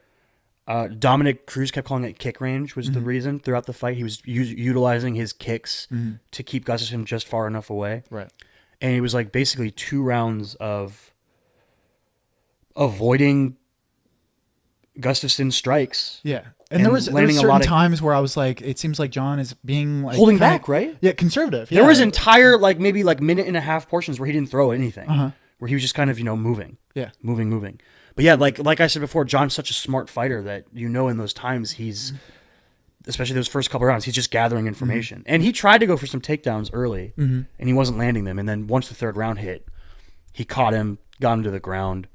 Dominic Cruz kept calling it kick range was the reason throughout the fight. He was utilizing his kicks to keep Gustafsson just far enough away. Right. And it was like basically 2 rounds of avoiding Gustafsson's strikes. Yeah. And And there was landing a certain lot of- times where I was like, it seems like John is being like Holding kinda- back, right? Yeah, conservative. There yeah. was entire maybe minute and a half portions where he didn't throw anything. Where he was just kind of, moving. Yeah. Moving. But yeah, like I said before, John's such a smart fighter that in those times he's, especially those first couple rounds, he's just gathering information. And he tried to go for some takedowns early, and he wasn't landing them. And then once the third round hit, he caught him, got him to the ground,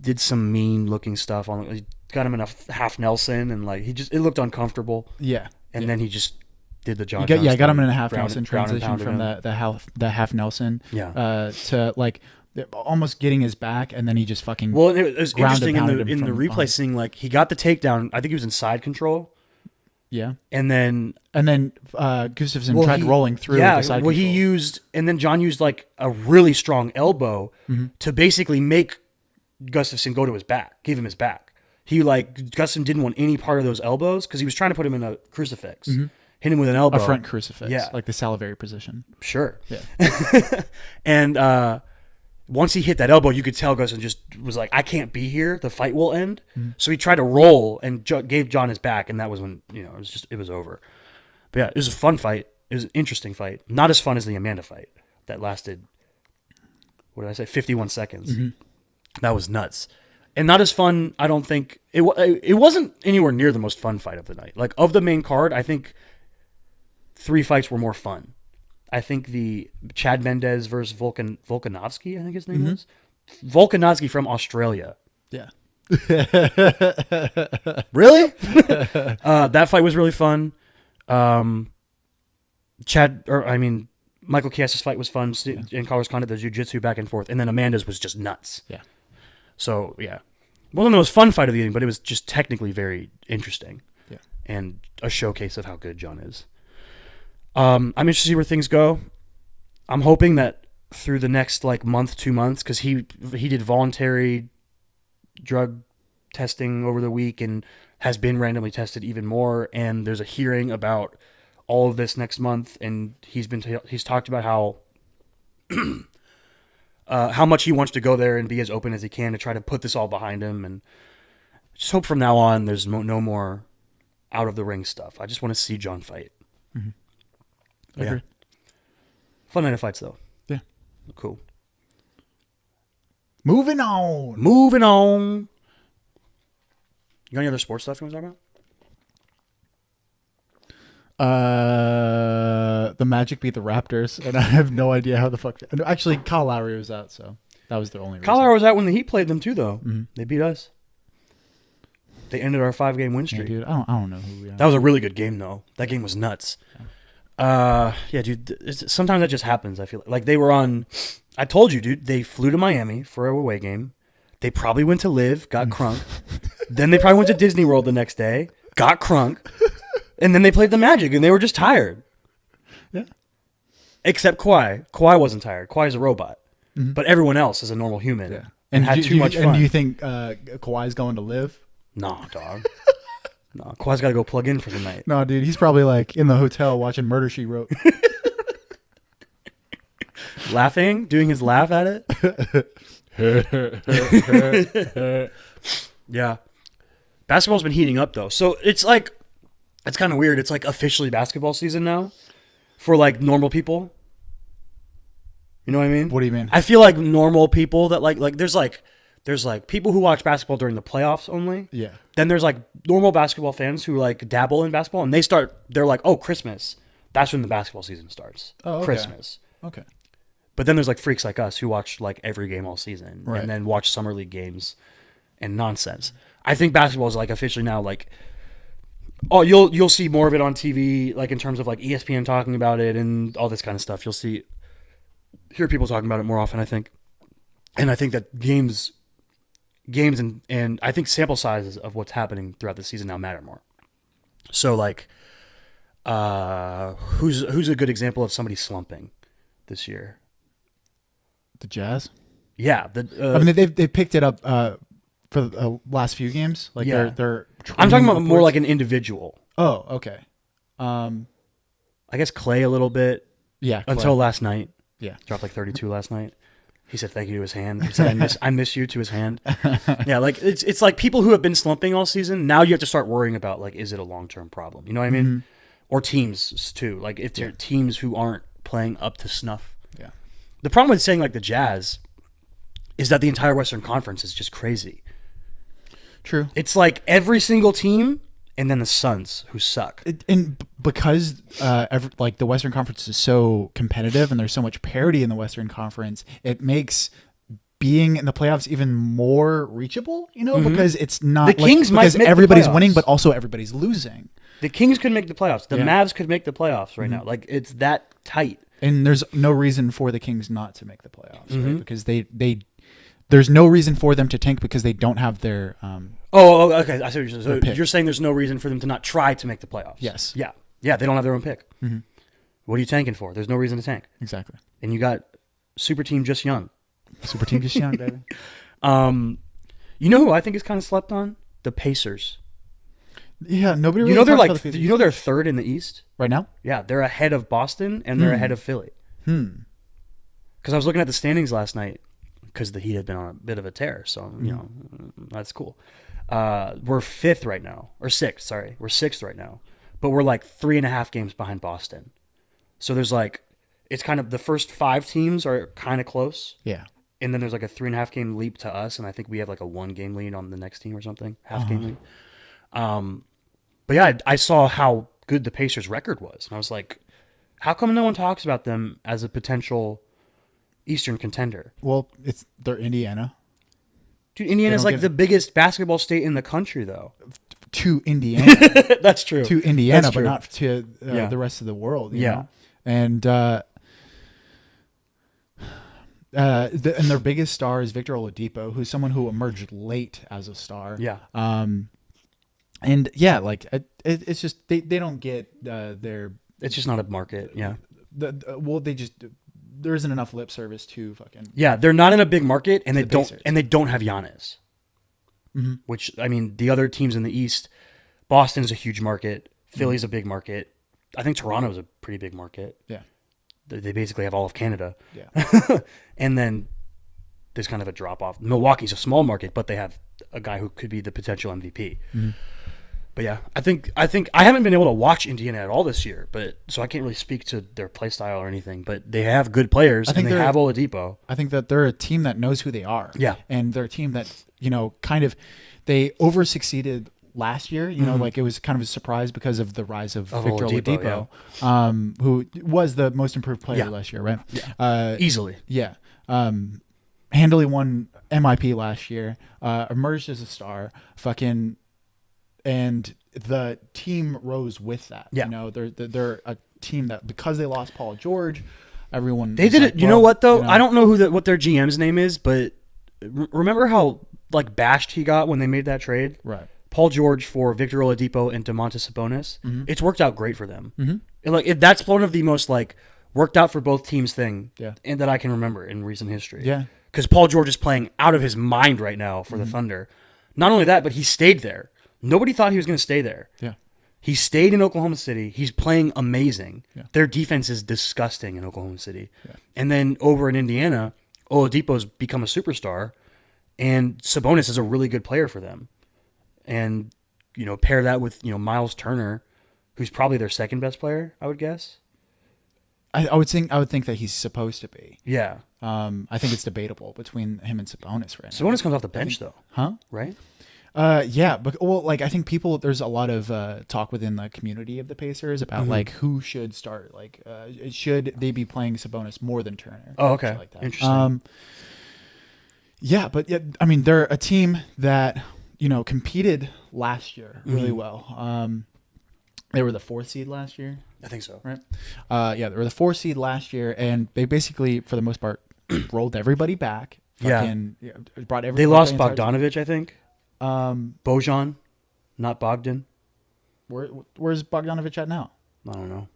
did some mean looking stuff he got him in a half Nelson, and it looked uncomfortable. Yeah. And then he just did the John. I got him in a half ground- Nelson ground and transition pounded from him. the half Nelson. Yeah. To like almost getting his back, and then he just fucking Well, it was ground interesting and in pounded him the from replay behind. seeing he got the takedown. I think he was in side control, yeah. and then Gustafsson tried rolling through. Yeah, the side well, he control. used, and then John used a really strong elbow to basically make Gustafsson go to his back, give him his back. He Gustafsson didn't want any part of those elbows because he was trying to put him in a crucifix, hit him with an elbow, a front crucifix, Yeah. like the salivary position. Sure. Yeah. And once he hit that elbow, you could tell Gustin just was like, I can't be here. The fight will end. So he tried to roll and gave John his back, and that was when it was over. But yeah, it was a fun fight. It was an interesting fight. Not as fun as the Amanda fight that lasted, what did I say, 51 seconds. That was nuts. And not as fun, I don't think. It wasn't anywhere near the most fun fight of the night. Like, of the main card, I think 3 fights were more fun. I think the Chad Mendez versus Volkanovski, I think his name is. Volkanovski from Australia. Yeah. Really? That fight was really fun. Michael Chies's fight was fun. In Carlos Condit, the jiu-jitsu back and forth. And then Amanda's was just nuts. Yeah. So, yeah. Wasn't the most fun fight of the evening, but it was just technically very interesting. Yeah. And a showcase of how good John is. I'm interested to see where things go. I'm hoping that through the next month, 2 months, because he did voluntary drug testing over the week and has been randomly tested even more. And there's a hearing about all of this next month, and he's talked about how much he wants to go there and be as open as he can to try to put this all behind him. And just hope from now on there's no more out of the ring stuff. I just want to see John fight. Mm-hmm. Yeah. Fun night of fights, though. Yeah. Cool. Moving on. You got any other sports stuff you want to talk about? The Magic beat the Raptors, and I have no idea how the fuck. Actually, Kyle Lowry was out, so that was the only reason. Kyle Lowry was out when the Heat played them, too, though. Mm-hmm. They beat us. They ended our 5-game win streak. Yeah, dude, I don't know who we are. That was a really good game, though. That game was nuts. Yeah, dude. Sometimes that just happens. I feel like they were on. I told you, dude. They flew to Miami for a away game. They probably went to live, got crunk. Then they probably went to Disney World the next day, got crunk, and then they played the Magic, and they were just tired. Yeah. Except Kawhi. Kawhi wasn't tired. Kawhi's a robot, but everyone else is a normal human. Yeah. And had too much fun. And do you think Kawhi's going to live? Nah, dog. No, Kawhi's got to go plug in for the night. No, dude, he's probably in the hotel watching Murder, She Wrote. Laughing, doing his laugh at it. Yeah. Basketball's been heating up, though. So it's kind of weird. It's officially basketball season now for normal people. You know what I mean? What do you mean? I feel like normal people that there's people who watch basketball during the playoffs only. Yeah. Then there's normal basketball fans who dabble in basketball, and they're like, oh, Christmas. That's when the basketball season starts. Oh, okay. Christmas. Okay. But then there's freaks like us who watch every game all season, right, and then watch summer league games and nonsense. I think basketball is officially now oh, you'll see more of it on TV, in terms of ESPN talking about it and all this kind of stuff. You'll hear people talking about it more often, I think. And I think that games and I think sample sizes of what's happening throughout the season now matter more. So who's a good example of somebody slumping this year? The Jazz. Yeah, they picked it up for the last few games. They're I'm talking about more like an individual. Oh, okay. I guess Clay a little bit. Yeah. Until last night. Yeah. Dropped 32 last night. He said thank you to his hand. He said I miss you to his hand. Yeah, it's people who have been slumping all season. Now you have to start worrying about is it a long-term problem? You know what I mean? Mm-hmm. Or teams too. If they're teams who aren't playing up to snuff. Yeah. The problem with saying the Jazz is that the entire Western Conference is just crazy. True. It's every single team and then the Suns who suck. And because the Western Conference is so competitive and there's so much parity in the Western Conference, it makes being in the playoffs even more reachable, mm-hmm. because it's not the Kings might make everybody's the winning, but also everybody's losing. The Kings could make the playoffs. The Mavs could make the playoffs right now. It's that tight. And there's no reason for the Kings not to make the playoffs, mm-hmm. right? Because there's no reason for them to tank because they don't have their Oh, okay. I see what you're saying. So you're saying there's no reason for them to not try to make the playoffs. Yes. Yeah. Yeah, they don't have their own pick. Mm-hmm. What are you tanking for? There's no reason to tank. Exactly. And you got super team just young. Super team just young, baby. You know who I think is kind of slept on? The Pacers. Yeah, nobody really they're third in the East right now? Yeah, they're ahead of Boston and they're ahead of Philly. Because I was looking at the standings last night. because the Heat had been on a bit of a tear. So, you know, that's cool. We're fifth right now, or sixth, sorry. We're sixth right now. But we're like 3.5 games behind Boston. So there's like, it's kind of, the first 5 teams are kind of close. Yeah. And then there's like a 3.5 game leap to us. And I think we have like a 1 game lead on the next team or something, half game lead. But yeah, I saw how good the Pacers record was. And I was like, how come no one talks about them as a potential Eastern contender? Well, they're Indiana. Dude, Indiana's like the biggest basketball state in the country, though. To Indiana. That's true. To Indiana, That's true. but not to the rest of the world. You know? And and their biggest star is Victor Oladipo, who's someone who emerged late as a star. Yeah. And yeah, like it's just they don't get their. It's just not a market. Yeah. There isn't enough lip service to fucking. Yeah, they're not in a big market, and they Pacers. don't have Giannis. Mm-hmm. Which, I mean, the other teams in the East, Boston's a huge market. Philly's a big market. I think Toronto's a pretty big market. Yeah. They basically have all of Canada. Yeah. And then there's kind of a drop off. Milwaukee's a small market, but they have a guy who could be the potential MVP. Mm-hmm. But yeah, I think I haven't been able to watch Indiana at all this year, so I can't really speak to their play style or anything. But they have good players, and they have Oladipo. I think that they're a team that knows who they are. Yeah, and they're a team that kind of they over succeeded last year. Like it was kind of a surprise because of the rise of Victor Oladipo, who was the most improved player last year, right? Yeah, easily. Yeah, handily won MIP last year. Emerged as a star. And the team rose with that. Yeah. They're a team that, because they lost Paul George, everyone they did it. You know what though? I don't know what their GM's name is, but remember how like bashed he got when they made that trade? Right. Paul George for Victor Oladipo and Domantas Sabonis. Mm-hmm. It's worked out great for them. Mm-hmm. That's one of the most like worked out for both teams thing, yeah, and that I can remember in recent history. Yeah. Because Paul George is playing out of his mind right now for the Thunder. Not only that, but he stayed there. Nobody thought he was going to stay there. Yeah. He stayed in Oklahoma City. He's playing amazing. Yeah. Their defense is disgusting in Oklahoma City. Yeah. And then over in Indiana, Oladipo's become a superstar, and Sabonis is a really good player for them. And, pair that with, Miles Turner, who's probably their second best player, I would guess. I would think that he's supposed to be. Yeah. I think it's debatable between him and Sabonis right now. Sabonis comes off the bench, though. Huh? Right? Yeah, but I think there's a lot of talk within the community of the Pacers about like who should start. Like, should they be playing Sabonis more than Turner? Oh, okay. Like that. Interesting. Yeah, but I mean, they're a team that competed last year really well. They were the 4th seed last year. I think so. Right. Yeah, they were the 4th seed last year, and they basically, for the most part, rolled everybody back. Brought everybody. They lost Bogdanovich, I think. Bojan, not Bogdan. Where's Bogdanovich at now? I don't know.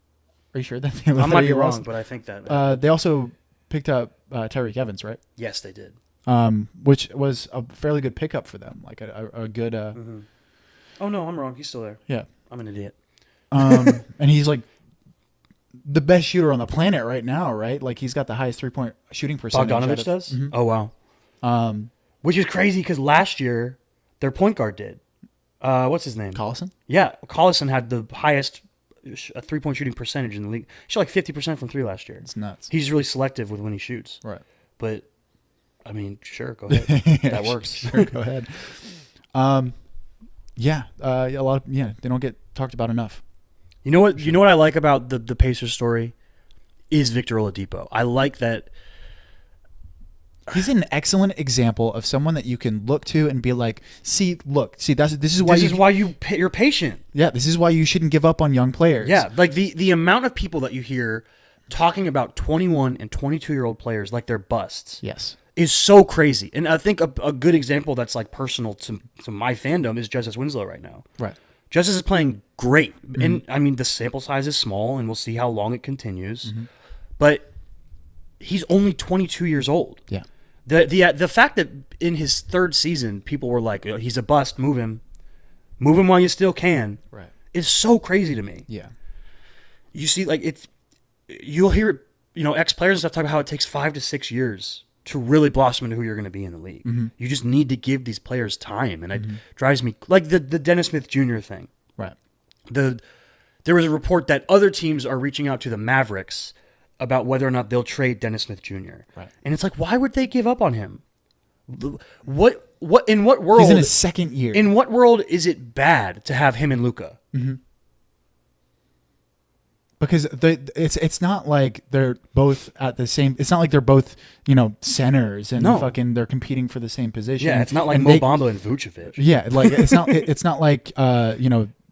Are you sure that I might be wrong, but I think that. They also picked up Tyreek Evans, right? Yes, they did. Which was a fairly good pickup for them, like a good. Oh no, I'm wrong. He's still there. Yeah, I'm an idiot. And he's like the best shooter on the planet right now, right? Like he's got the highest 3-point shooting percentage. Bogdanovich does. Mm-hmm. Oh wow. Which is crazy because last year their point guard did. What's his name? Collison? Yeah. Collison had the highest 3-point shooting percentage in the league. He shot like 50% from 3 last year. It's nuts. He's really selective with when he shoots. Right. But, I mean, sure, go ahead. That works. Sure, go ahead. Yeah. A lot of, they don't get talked about enough. You know what? You know what I like about the Pacers story is Victor Oladipo. I like that. He's an excellent example of someone that you can look to and be like, this is why you're patient. Yeah, this is why you shouldn't give up on young players. Yeah, like the amount of people that you hear talking about 21 and 22-year-old players like they're busts. Yes. Is so crazy. And I think a good example that's like personal to my fandom is Justice Winslow right now. Right. Justice is playing great. Mm-hmm. And I mean, the sample size is small and we'll see how long it continues. Mm-hmm. But he's only 22 years old. Yeah. The fact that in his 3rd season people were like, he's a bust, move him while you still can, right, is so crazy to me. Yeah. You see, like you'll hear ex-players and stuff talk about how it takes 5 to 6 years to really blossom into who you're going to be in the league. Mm-hmm. You just need to give these players time, and it drives me like the Dennis Smith Jr. thing. Right. There was a report that other teams are reaching out to the Mavericks about whether or not they'll trade Dennis Smith Jr. Right. And it's like, why would they give up on him? What in what world? He's in his second year. In what world is it bad to have him and Luka? Mm-hmm. Because it's not like they're both at the same. It's not like they're both centers and fucking they're competing for the same position. Yeah, it's not like Mo Bamba and Vucevic. Yeah, like it's not. It's not like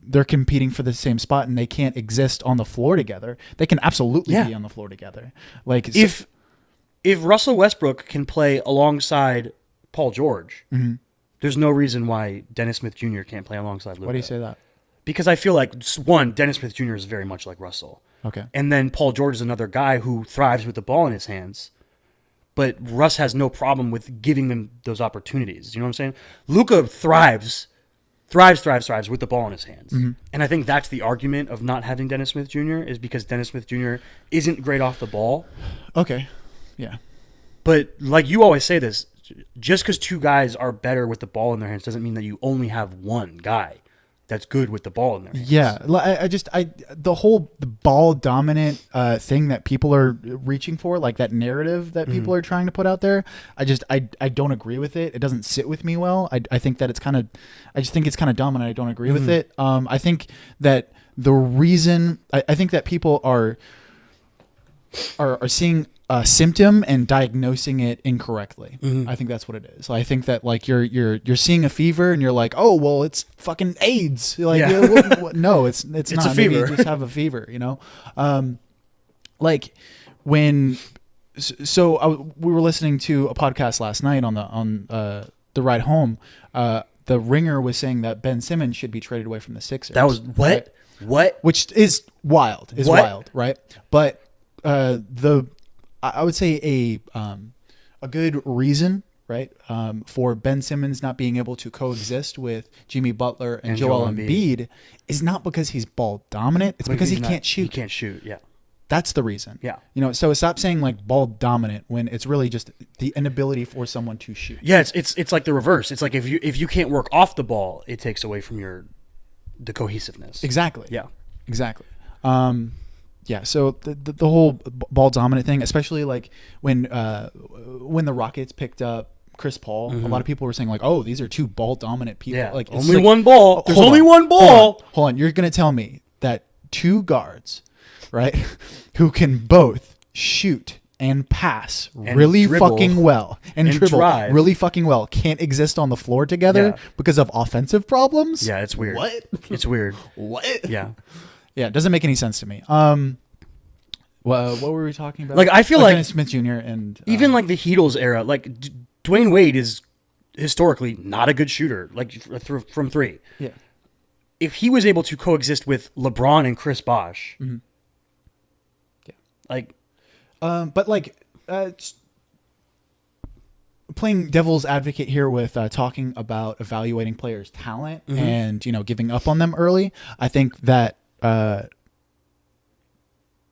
they're competing for the same spot and they can't exist on the floor together. They can absolutely be on the floor together. Like if Russell Westbrook can play alongside Paul George, there's no reason why Dennis Smith Jr. can't play alongside Luka. Why do you say that? Because I feel like, one, Dennis Smith Jr. is very much like Russell. Okay. And then Paul George is another guy who thrives with the ball in his hands. But Russ has no problem with giving them those opportunities. You know what I'm saying? Luka thrives with the ball in his hands. Mm-hmm. And I think that's the argument of not having Dennis Smith Jr. is because Dennis Smith Jr. isn't great off the ball. Okay. Yeah. But like you always say this, just because two guys are better with the ball in their hands doesn't mean that you only have one guy that's good with the ball in their hands. Yeah, the whole ball dominant thing that people are reaching for, like that narrative that people are trying to put out there, I don't agree with it. It doesn't sit with me well. I think that I just think it's kind of dumb, and I don't agree with it. I think that the reason I think that people are seeing a symptom and diagnosing it incorrectly. I think that's what it is. I think that like you're seeing a fever and you're like, oh well, it's fucking AIDS. You're like, no, it's not. A fever. Maybe you just have a fever. Like when. So we were listening to a podcast last night on the ride home. The Ringer was saying that Ben Simmons should be traded away from the Sixers. That was what? Right? What? Which is wild. Wild, right? But I would say a good reason, right, for Ben Simmons not being able to coexist with Jimmy Butler and Joel Embiid is not because he's ball dominant. It's because he can't shoot. He can't shoot. Yeah, that's the reason. Yeah, so stop saying like ball dominant when it's really just the inability for someone to shoot. Yeah, it's like the reverse. It's like if you can't work off the ball, it takes away from the cohesiveness. Exactly. Yeah. Exactly. Yeah, so the whole ball dominant thing, especially like when the Rockets picked up Chris Paul, a lot of people were saying like, "Oh, these are two ball dominant people." Yeah, like only one ball. There's only one ball. Hold on, you're gonna tell me that two guards, right, who can both shoot and pass and really dribble, fucking well and dribble drive really fucking well can't exist on the floor together because of offensive problems? Yeah, it's weird. What? It's weird. What? Yeah. Yeah, it doesn't make any sense to me. What were we talking about? Like I feel like Dennis Smith Jr. and even like the Heatles era, like Dwayne Wade is historically not a good shooter, like from three. Yeah. If he was able to coexist with LeBron and Chris Bosh, like, but like playing devil's advocate here with talking about evaluating players' talent and giving up on them early, I think that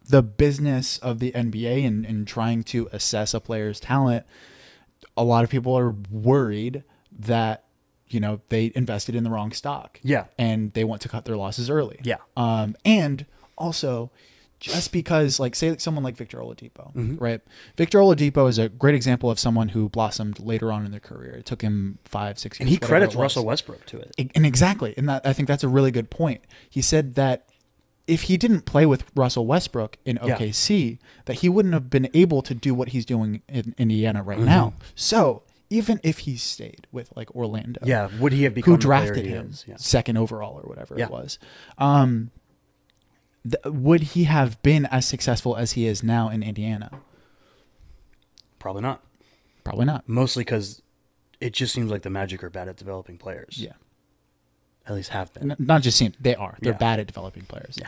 the business of the NBA and trying to assess a player's talent, a lot of people are worried that they invested in the wrong stock. Yeah. And they want to cut their losses early. Yeah. And also, just because, like, say someone like Victor Oladipo, right? Victor Oladipo is a great example of someone who blossomed later on in their career. It took him 5-6 years. And he credits Russell Westbrook to it. And exactly. And I think that's a really good point. He said that if he didn't play with Russell Westbrook in OKC, that he wouldn't have been able to do what he's doing in Indiana right now. So even if he stayed with like Orlando, would he have become who drafted him second overall or whatever it was? Would he have been as successful as he is now in Indiana? Probably not. Probably not. Mostly because it just seems like the Magic are bad at developing players. Yeah. At least have been. Not just seem, they are. They're bad at developing players. Yeah.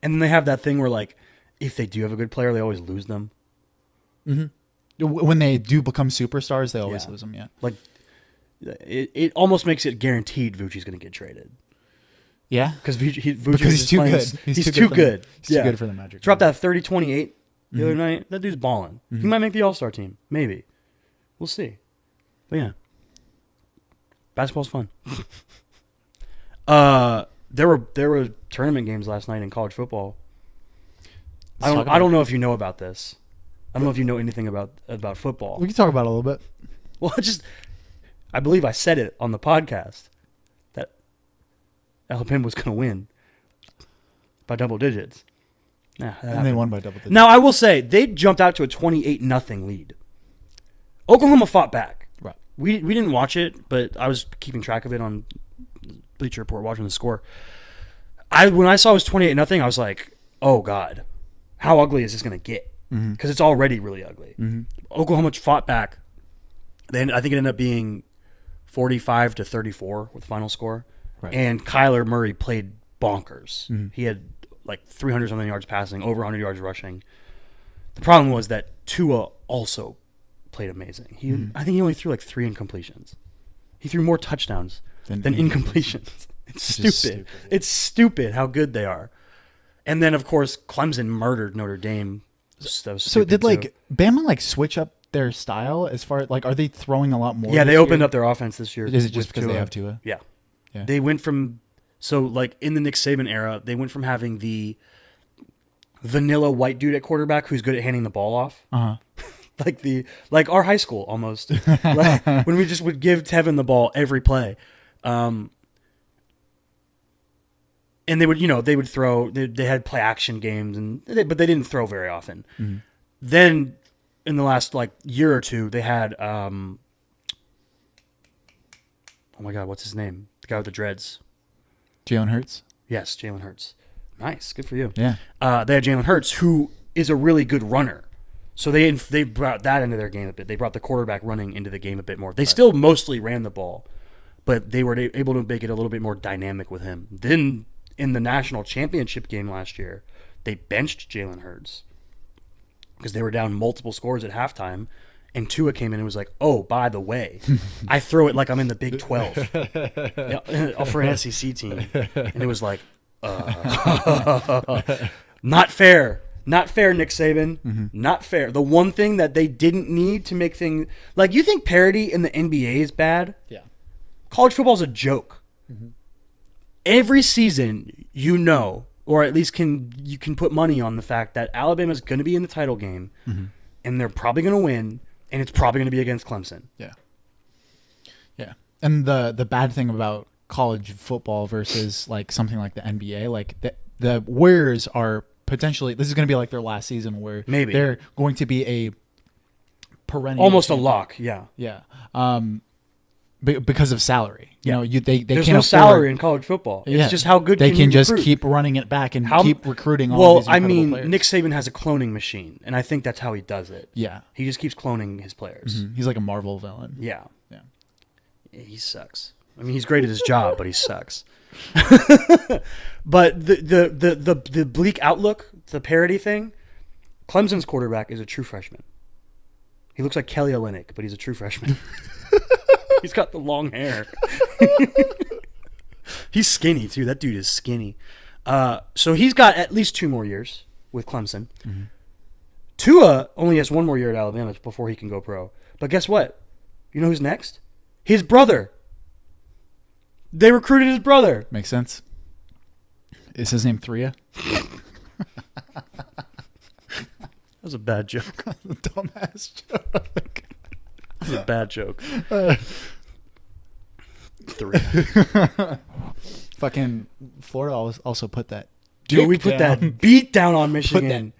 And then they have that thing where, like, if they do have a good player, they always lose them. When they do become superstars, they always lose them, Like, it almost makes it guaranteed Vucci's going to get traded. Yeah? Because he's too good. He's too good. He's too good for the Magic. Dropped that 30-28 the other night. That dude's balling. He might make the All-Star team. Maybe. We'll see. But yeah. Basketball's fun. There were tournament games last night in college football. I don't know if you know about this. I don't know if you know anything about football. We can talk about it a little bit. Well, I believe I said it on the podcast that Alabama was going to win by double digits. Yeah, and they won by double digits. Now, I will say, they jumped out to a 28-0 lead. Oklahoma fought back. Right. We didn't watch it, but I was keeping track of it on Bleacher Report, watching the score. When I saw it was 28-0, I was like, oh, God, how ugly is this going to get? Because it's already really ugly. Oklahoma fought back. Then I think it ended up being 45-34 with the final score. Right. And Kyler Murray played bonkers. He had like 300-something yards passing, over 100 yards rushing. The problem was that Tua also played amazing. I think he only threw like 3 incompletions. He threw more touchdowns than incompletions. It's stupid. It's stupid how good they are. And then, of course, Clemson murdered Notre Dame. So did like Bama like switch up their style as far as like, are they throwing a lot more? Yeah, they opened up their offense this year. Is it just because they have Tua? Yeah. They went from, so like in the Nick Saban era, they went from having the vanilla white dude at quarterback who's good at handing the ball off. Like our high school almost. Like, when we just would give Tevin the ball every play. And they would throw, they had play action games, but they didn't throw very often. Then in the last like year or two, they had, oh my God, what's his name? The guy with the dreads. Jalen Hurts? Yes, Jalen Hurts. Nice. Good for you. Yeah. They had Jalen Hurts, who is a really good runner. So they brought that into their game a bit. They brought the quarterback running into the game a bit more. They still mostly ran the ball, but they were able to make it a little bit more dynamic with him. Then in the national championship game last year, they benched Jalen Hurts because they were down multiple scores at halftime, and Tua came in and was like, oh, by the way, I throw it like I'm in the Big 12 for an SEC team. And it was like, not fair. Not fair, Nick Saban. Not fair. The one thing that they didn't need to make things... Like, you think parity in the NBA is bad? Yeah. College football is a joke. Every season, or at least you can put money on the fact that Alabama's going to be in the title game, and they're probably going to win, and it's probably going to be against Clemson. Yeah. Yeah. And the bad thing about college football versus like something like the NBA, like the Warriors are potentially, this is going to be like their last season where maybe they're going to be a perennial almost champion. A lock. Yeah. Yeah. Because of salary. You know, they There's can't no afford salary in college football. It's just how good they can can you just recruit? keep running it back and keep recruiting all these incredible players. Nick Saban has a cloning machine, and I think that's how he does it. Yeah. He just keeps cloning his players. He's like a Marvel villain. Yeah. Yeah. He sucks. I mean, he's great at his job, but he sucks. But the bleak outlook, the parody thing, Clemson's quarterback is a true freshman. He looks like Kelly Olynyk, but he's a true freshman. He's got the long hair. He's skinny, too. That dude is skinny. So he's got at least 2 more years with Clemson. Tua only has 1 more year at Alabama before he can go pro. But guess what? You know who's next? His brother. They recruited his brother. Makes sense. Is his name Thria? That was a bad joke. Dumbass joke. That was a bad joke. 3. Fucking Florida also put that. Dude, we put that beat down on Michigan.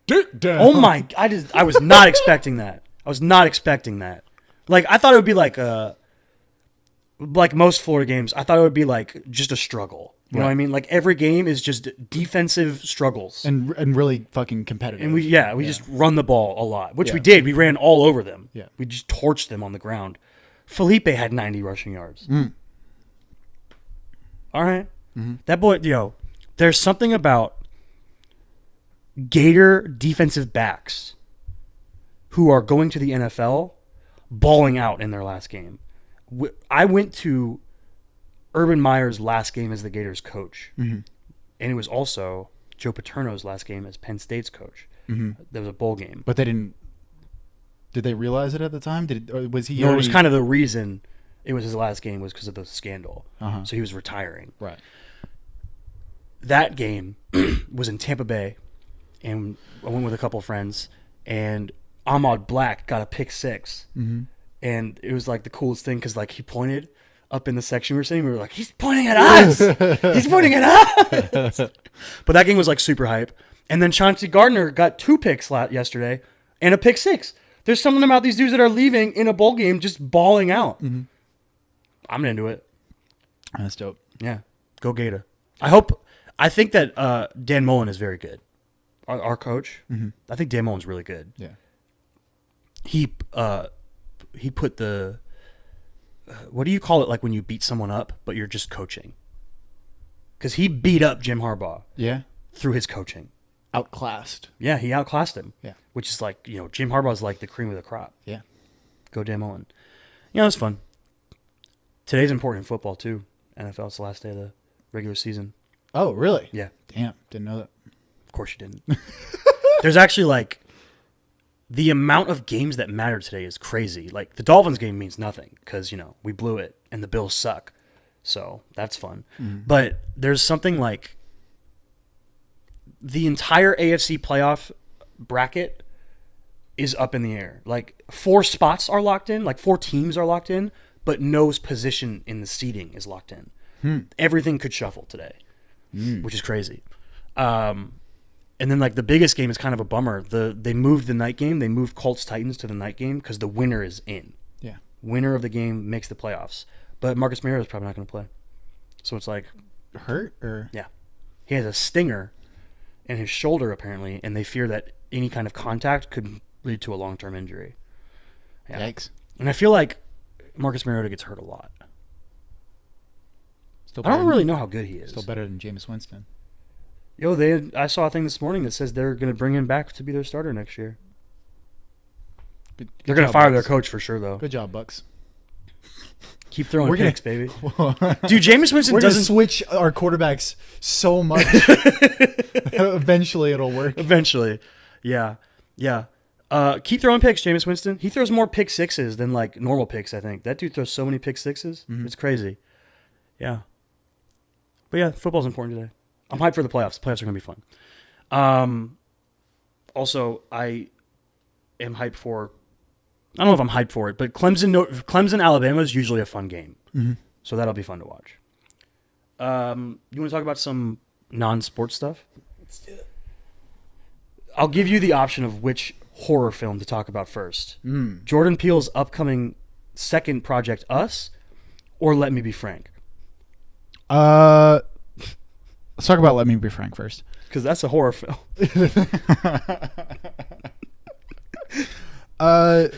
Dick down. Oh my! I was not expecting that. I was not expecting that. Like, I thought it would be like most Florida games. I thought it would be like just a struggle. You know what I mean? Like, every game is just defensive struggles and really fucking competitive. And we just run the ball a lot, which we did. We ran all over them. Yeah, we just torched them on the ground. Felipe had 90 rushing yards. All right, that boy. There's something about Gator defensive backs who are going to the NFL, balling out in their last game. I went to Urban Meyer's last game as the Gators coach, and it was also Joe Paterno's last game as Penn State's coach. There was a bowl game. But they didn't. Did they realize it at the time? Or was he? No, it was kind of the reason it was his last game was because of the scandal. Uh-huh. So he was retiring. Right. That game was in Tampa Bay, and I went with a couple of friends, and Ahmad Black got a pick six. Mm-hmm. And it was like the coolest thing because like he pointed up in the section we were sitting. We were like, he's pointing at us. He's pointing at us. But that game was like super hype. And then Chauncey Gardner got 2 picks yesterday and a pick 6. There's something about these dudes that are leaving in a bowl game just balling out. Mm-hmm. I'm into it. That's dope. Yeah. Go Gator. I think that Dan Mullen is very good. Our coach. Mm-hmm. I think Dan Mullen's really good. Yeah. He put the what do you call it, like when you beat someone up but you're just coaching? Because he beat up Jim Harbaugh. Yeah. Through his coaching. Outclassed. Yeah, he outclassed him. Yeah. Which is like, Jim Harbaugh's like the cream of the crop. Yeah. Go Dan Mullen. Yeah, it was fun. Today's important in football too. NFL, it's the last day of the regular season. Oh, really? Yeah. Damn, didn't know that. Of course you didn't. There's actually like the amount of games that matter today is crazy. Like the Dolphins game means nothing because, we blew it and the Bills suck. So that's fun. Mm-hmm. But there's something like the entire AFC playoff bracket is up in the air. Like 4 spots are locked in, like 4 teams are locked in, but no position in the seeding is locked in. Everything could shuffle today, which is crazy. And then like the biggest game is kind of a bummer. They moved the night game. They moved Colts Titans to the night game because the winner is in. Yeah. Winner of the game makes the playoffs. But Marcus Mariota is probably not going to play. So it's like hurt or yeah, he has a stinger in his shoulder apparently, and they fear that any kind of contact could lead to a long-term injury. Yeah. Yikes. And I feel like Marcus Mariota gets hurt a lot. I don't really know how good he is. Still better than Jameis Winston. I saw a thing this morning that says they're going to bring him back to be their starter next year. Good They're going to fire Bucks. their coach for sure, though. Good job, Bucks. Keep throwing We're picks, baby. Dude, Jameis Winston We're going to doesn't... switch our quarterbacks so much. Eventually, it'll work. Eventually. Yeah. Yeah. Keep throwing picks, Jameis Winston. He throws more pick sixes than, like, normal picks, I think. That dude throws so many pick sixes. Mm-hmm. It's crazy. Yeah. But, yeah, football's important today. I'm hyped for the playoffs. The playoffs are going to be fun. Also, I am hyped for... I don't know if I'm hyped for it, but Clemson, Alabama is usually a fun game. Mm-hmm. So that'll be fun to watch. You want to talk about some non-sports stuff? Let's do it. I'll give you the option of which horror film to talk about first. Jordan Peele's upcoming second project, Us, or Let Me Be Frank? Let's talk about Let Me Be Frank first. Because that's a horror film. Okay,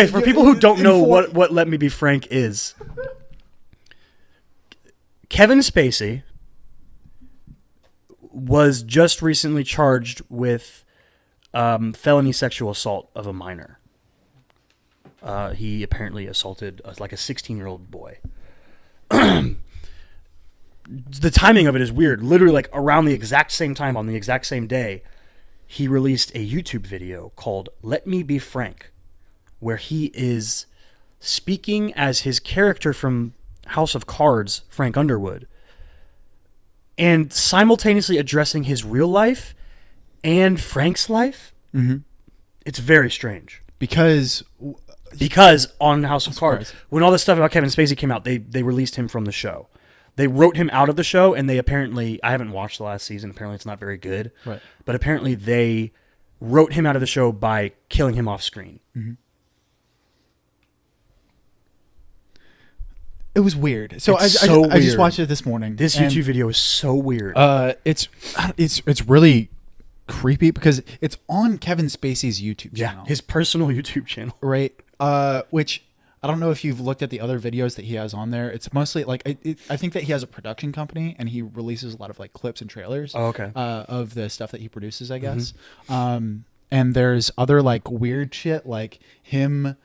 for people who don't know what Let Me Be Frank is, Kevin Spacey was just recently charged with felony sexual assault of a minor. He apparently assaulted like a 16-year-old boy. The timing of it is weird. Literally, like around the exact same time on the exact same day, he released a YouTube video called Let Me Be Frank, where he is speaking as his character from House of Cards, Frank Underwood, and simultaneously addressing his real life and Frank's life. Mm-hmm. It's very strange. Because on House of Cards, when all this stuff about Kevin Spacey came out, they released him from the show. They wrote him out of the show, and they apparently... I haven't watched the last season. Apparently, it's not very good. Right. But apparently, they wrote him out of the show by killing him off screen. Mm-hmm. It was weird. So I just watched it this morning. This YouTube video is so weird. It's really creepy because it's on Kevin Spacey's YouTube channel. His personal YouTube channel. Right. Which... I don't know if you've looked at the other videos that he has on there. It's mostly like I think that he has a production company and he releases a lot of like clips and trailers. Oh, okay. Of the stuff that he produces, I guess. Mm-hmm. And there's other like weird shit like him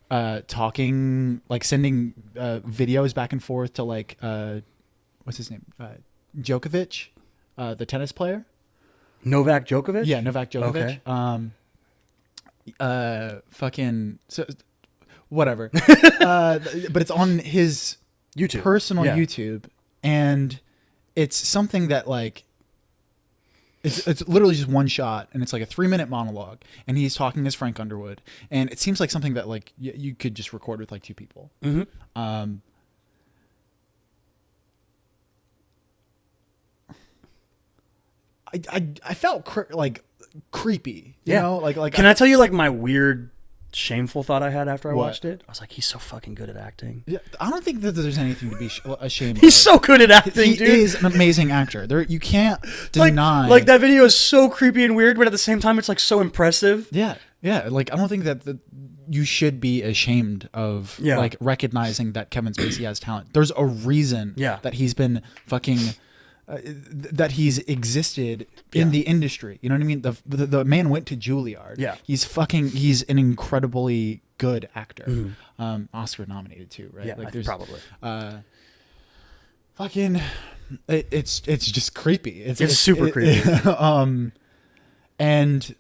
talking, like sending videos back and forth to like what's his name, Djokovic, the tennis player. Novak Djokovic? Yeah, Novak Djokovic. Okay. Fucking so, whatever. But it's on his YouTube. personal Yeah. YouTube, and it's something that like it's literally just one shot, and it's like a 3-minute monologue, and he's talking as Frank Underwood, and it seems like something that like you could just record with like 2 people. Mm-hmm. I felt like creepy, you know, like Can I tell you like my weird, shameful thought I had after I What? watched it? I was like, he's so fucking good at acting. Yeah, I don't think that there's anything to be ashamed of. He's so good at acting, He dude. is an amazing actor. There, you can't like, deny. like that video is so creepy and weird, but at the same time, it's like so impressive. Yeah, yeah. Like I don't think that you should be ashamed of like recognizing that Kevin Spacey has talent. There's a reason that he's been fucking. That he's existed in the industry. You know what I mean? The man went to Juilliard. Yeah. He's an incredibly good actor. Oscar nominated too, right? Yeah, like there's probably. Fucking it's just creepy. It's super creepy. And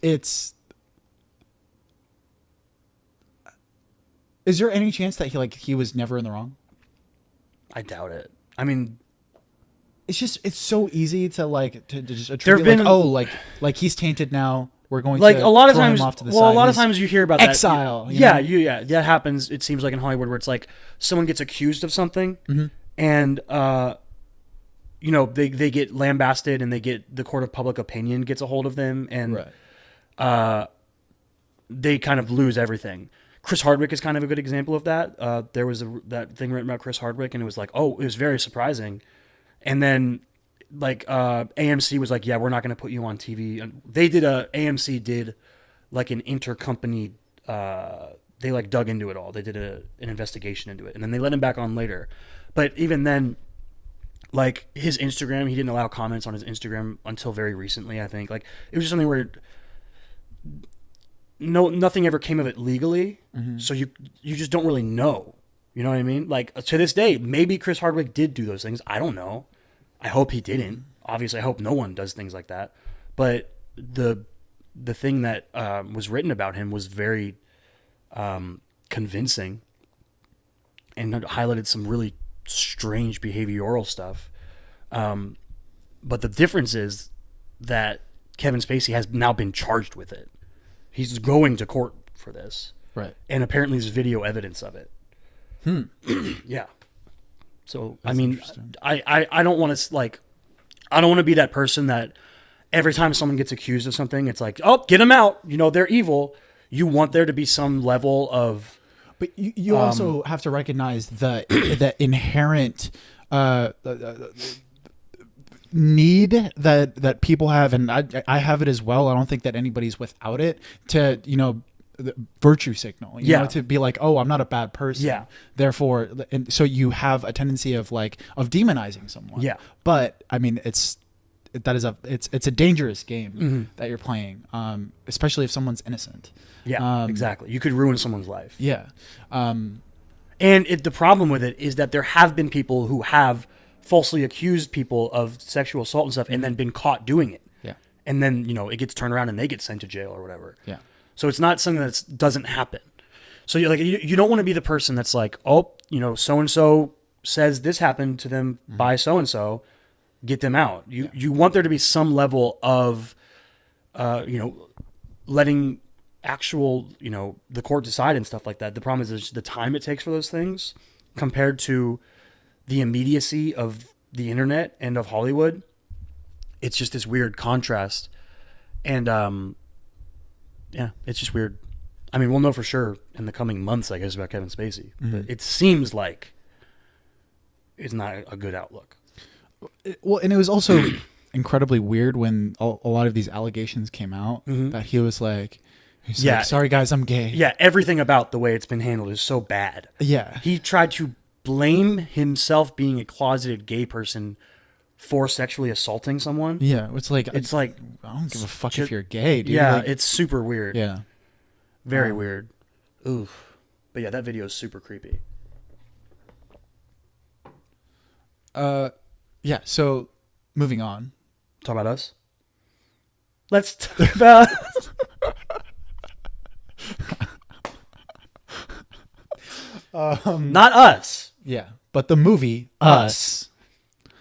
it's is there any chance that he was never in the wrong? I doubt it. I mean, it's so easy to just attribute like he's tainted now. We're going like to a lot of throw times. him off to the Well, side. a lot of He's times you hear about exile. that. That happens. It seems like in Hollywood where it's like someone gets accused of something, and they get lambasted, and the court of public opinion gets a hold of them, and they kind of lose everything. Chris Hardwick is kind of a good example of that. There was that thing written about Chris Hardwick, and it was like, oh, it was very surprising. And then, like, AMC was like, yeah, we're not going to put you on TV. And AMC did, like, an intercompany, they, like, dug into it all. They did an investigation into it. And then they let him back on later. But even then, like, his Instagram, he didn't allow comments on his Instagram until very recently, I think. Like, it was just something where nothing ever came of it legally. So you just don't really know. You know what I mean? Like, to this day, maybe Chris Hardwick did do those things. I don't know. I hope he didn't. Obviously, I hope no one does things like that. But the thing that was written about him was very convincing and highlighted some really strange behavioral stuff. But the difference is that Kevin Spacey has now been charged with it. He's going to court for this. Right. And apparently there's video evidence of it. Yeah. So, That's I mean, I don't want to, like, I don't want to be that person that every time someone gets accused of something, it's like, oh, get them out. You know, they're evil. You want there to be some level of... But you also have to recognize the inherent need that people have, and I have it as well. I don't think that anybody's without it to, the virtue signal, you know, to be like, oh, I'm not a bad person. Yeah. Therefore, and so you have a tendency of demonizing someone. Yeah. But I mean, it's a dangerous game that you're playing, especially if someone's innocent. Yeah, exactly. You could ruin someone's life. Yeah. And the problem with it is that there have been people who have falsely accused people of sexual assault and stuff and then been caught doing it. Yeah. And then, it gets turned around and they get sent to jail or whatever. Yeah. So it's not something that doesn't happen. So you don't want to be the person that's like, oh, so-and-so says this happened to them by so-and-so, get them out. You want there to be some level of, letting actual, the court decide and stuff like that. The problem is the time it takes for those things compared to the immediacy of the internet and of Hollywood. It's just this weird contrast. And, yeah, it's just weird. I mean, we'll know for sure in the coming months, I guess, about Kevin Spacey. But it seems like it's not a good outlook. Well, and it was also incredibly weird when a lot of these allegations came out that he's like, sorry guys, I'm gay. Yeah, everything about the way it's been handled is so bad. Yeah. He tried to blame himself being a closeted gay person for sexually assaulting someone. Yeah, it's like I don't give a fuck if you're gay, dude. Yeah, like, it's super weird. Yeah. Very weird. Oof. But yeah, that video is super creepy. Yeah, so moving on. Talk about us? Let's talk about. Not Us. Yeah, but the movie Us. Us.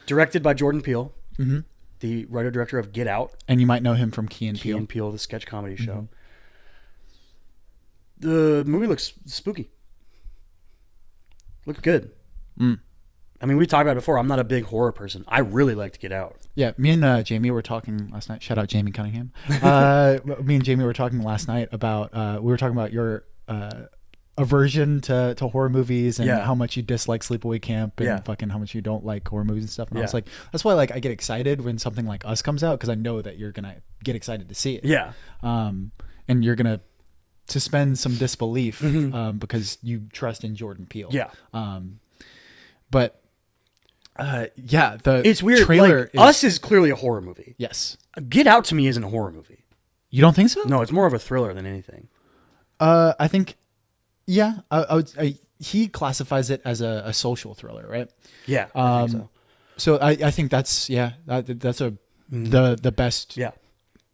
Directed by Jordan Peele, Mm-hmm. the writer-director of Get Out, And you might know him from Key and Key Peele. and Peele, the sketch comedy show. Mm-hmm. The movie looks spooky. Looks good. Mm. I mean, we talked about it before. I'm not a big horror person. I really like to Get Out. Yeah, me and Jamie were talking last night. Shout out Jamie Cunningham. Me and Jamie were talking last night about we were talking about your aversion to horror movies and how much you dislike Sleepaway Camp and fucking how much you don't like horror movies and stuff. And I was like, that's why like I get excited when something like Us comes out because I know that you're gonna get excited to see it. Yeah. And you're gonna suspend some disbelief because you trust in Jordan Peele. Yeah. But the It's weird. trailer Like, Us is clearly a horror movie. yes. Get Out to me isn't a horror movie. You don't think so? No, it's more of a thriller than anything. I think, yeah, he classifies it as a social thriller, right? Yeah, I think so. So I think that's that's the best. Yeah,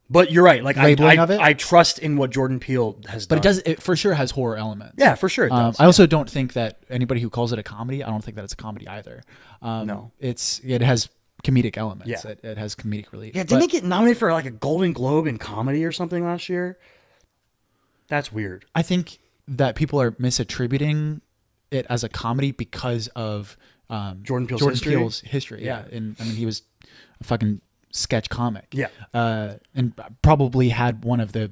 but you're right. Like Labeling of it? I trust in what Jordan Peele has done. But it for sure has horror elements. Yeah, for sure it does. I also don't think that anybody who calls it a comedy, I don't think that it's a comedy either. No. It has comedic elements. Yeah. It has comedic relief. Yeah, didn't it get nominated for like a Golden Globe in comedy or something last year? That's weird. I think that people are misattributing it as a comedy because of Jordan Peele's history. Yeah. And I mean, he was a fucking sketch comic. Yeah. And probably had one of the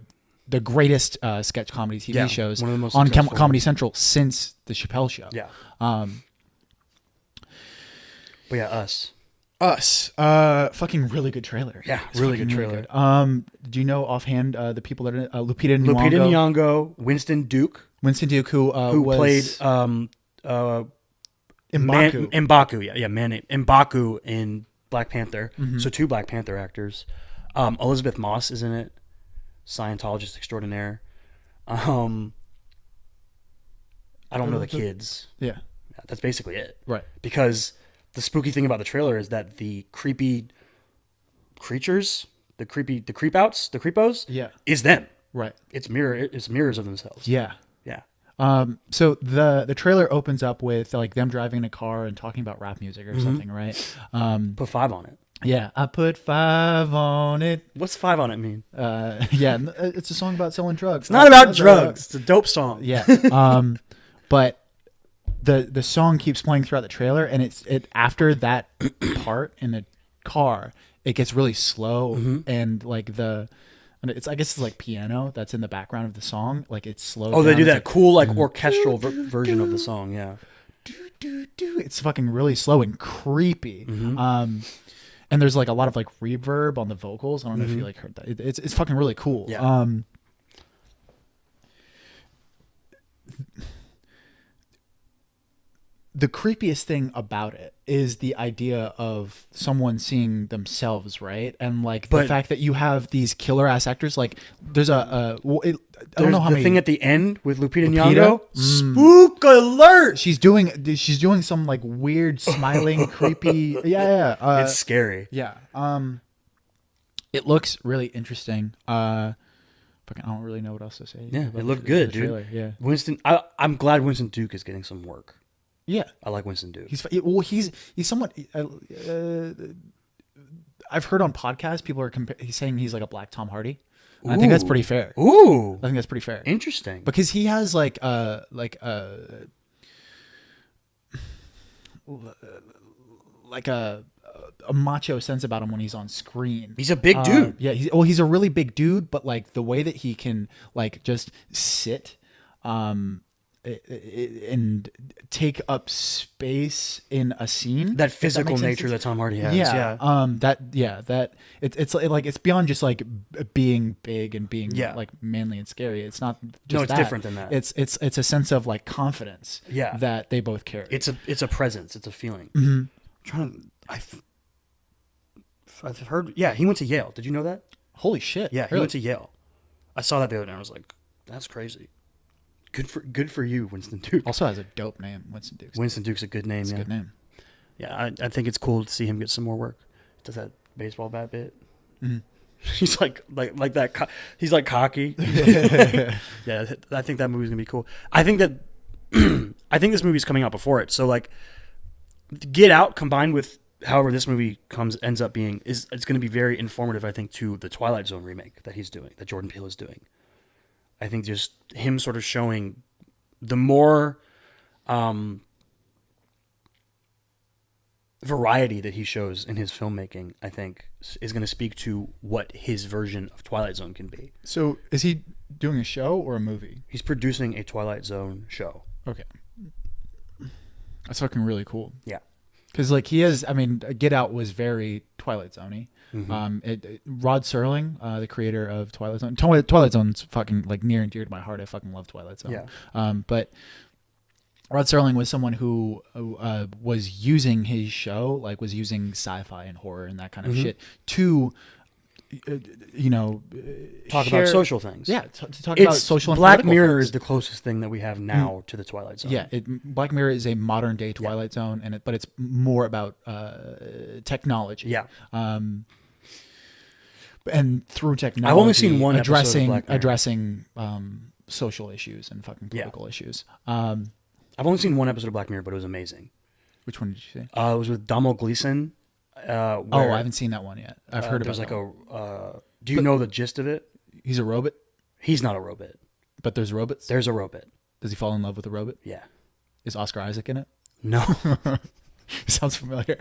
greatest sketch comedy TV shows one of the most on successful. Comedy Central since the Chappelle Show. Yeah. But yeah, Us. Fucking really good trailer. Yeah, It's really fucking good trailer. Do you know offhand the people that are Lupita Lupita Nyong'o, Nyong'o, Winston Duke, Winston Duke, who was played M'Baku. M'Baku in Black Panther. Mm-hmm. So 2 Black Panther actors. Elizabeth Moss is in it, Scientologist extraordinaire. I don't know the kids. Yeah. That's basically it. Right. Because the spooky thing about the trailer is that the creepy creatures, the creepouts, the creepos, is them. Right. It's mirrors of themselves. Yeah. Yeah. So the trailer opens up with like them driving in a car and talking about rap music or something, right? Put 5 on it. Yeah, I put 5 on it. What's 5 on it mean? Yeah, it's a song about selling drugs. It's not about drugs. It's a dope song. Yeah. But the song keeps playing throughout the trailer, and it after that part in the car, it gets really slow, and like I guess it's like piano that's in the background of the song, like it's slow. Oh, they do It's that like, cool like orchestral version of the song. Yeah. It's fucking really slow and creepy. And there's like a lot of like reverb on the vocals. I don't know if you like heard that. It's fucking really cool. Yeah. The creepiest thing about it is the idea of someone seeing themselves, right? And like the fact that you have these killer ass actors. Like there's I don't know how many. The thing at the end with Lupita Nyong'o. Spook alert! She's doing some like weird smiling creepy. Yeah. It's scary. Yeah. It looks really interesting. Fucking, I don't really know what else to say. Yeah, it looked good, dude. Trailer. Yeah. Winston, I'm glad Winston Duke is getting some work. Yeah. I like Winston Duke. He's somewhat. I've heard on podcasts people are he's saying he's like a Black Tom Hardy. And I think that's pretty fair. Ooh, I think that's pretty fair. Interesting. Because he has like a macho sense about him when he's on screen. He's a big dude. Yeah, he's a really big dude, but like the way that he can like just sit and take up space in a scene. That physical nature that Tom Hardy has. Yeah. It's beyond just like being big and being like manly and scary. It's not just it's different than that. It's a sense of like confidence that they both carry. It's a presence. It's a feeling. I've heard. Yeah, he went to Yale. Did you know that? Holy shit! Yeah, he went to Yale. I saw that the other day. I was like, that's crazy. Good for you, Winston Duke. Also has a dope name, Winston Duke. Winston Duke's a good name. It's a good name. Yeah, I think it's cool to see him get some more work. Does that baseball bat bit? He's like that. He's like cocky. Yeah, I think that movie's gonna be cool. I think that I think this movie's coming out before it. So like, Get Out combined with however this movie ends up being it's going to be very informative. I think to the Twilight Zone remake that he's doing, that Jordan Peele is doing. I think just him sort of showing the more variety that he shows in his filmmaking, I think, is going to speak to what his version of Twilight Zone can be. So is he doing a show or a movie? He's producing a Twilight Zone show. Okay. That's fucking really cool. Yeah. Because like he has, I mean, Get Out was very Twilight Zone-y. Rod Serling, the creator of Twilight Zone. Twilight Zone's fucking like near and dear to my heart. I fucking love Twilight Zone. Yeah. But Rod Serling was someone who was using his show, like was using sci-fi and horror and that kind of shit to, Talk about social things. Yeah, to talk about social and Black political Mirror things. is the closest thing that we have now to the Twilight Zone. Yeah, Black Mirror is a modern day Twilight Zone, but it's more about technology. Yeah. And through technology, I've only seen one episode of Black Mirror. addressing social issues and fucking political issues. I've only seen one episode of Black Mirror, but it was amazing. Which one did you see? It was with Donald Gleason. I haven't seen that one yet. I've heard about it. Do you know the gist of it? He's a robot, He's not a robot. but there's robots. There's a robot. Does he fall in love with a robot? Yeah. Is Oscar Isaac in it? No. Sounds familiar.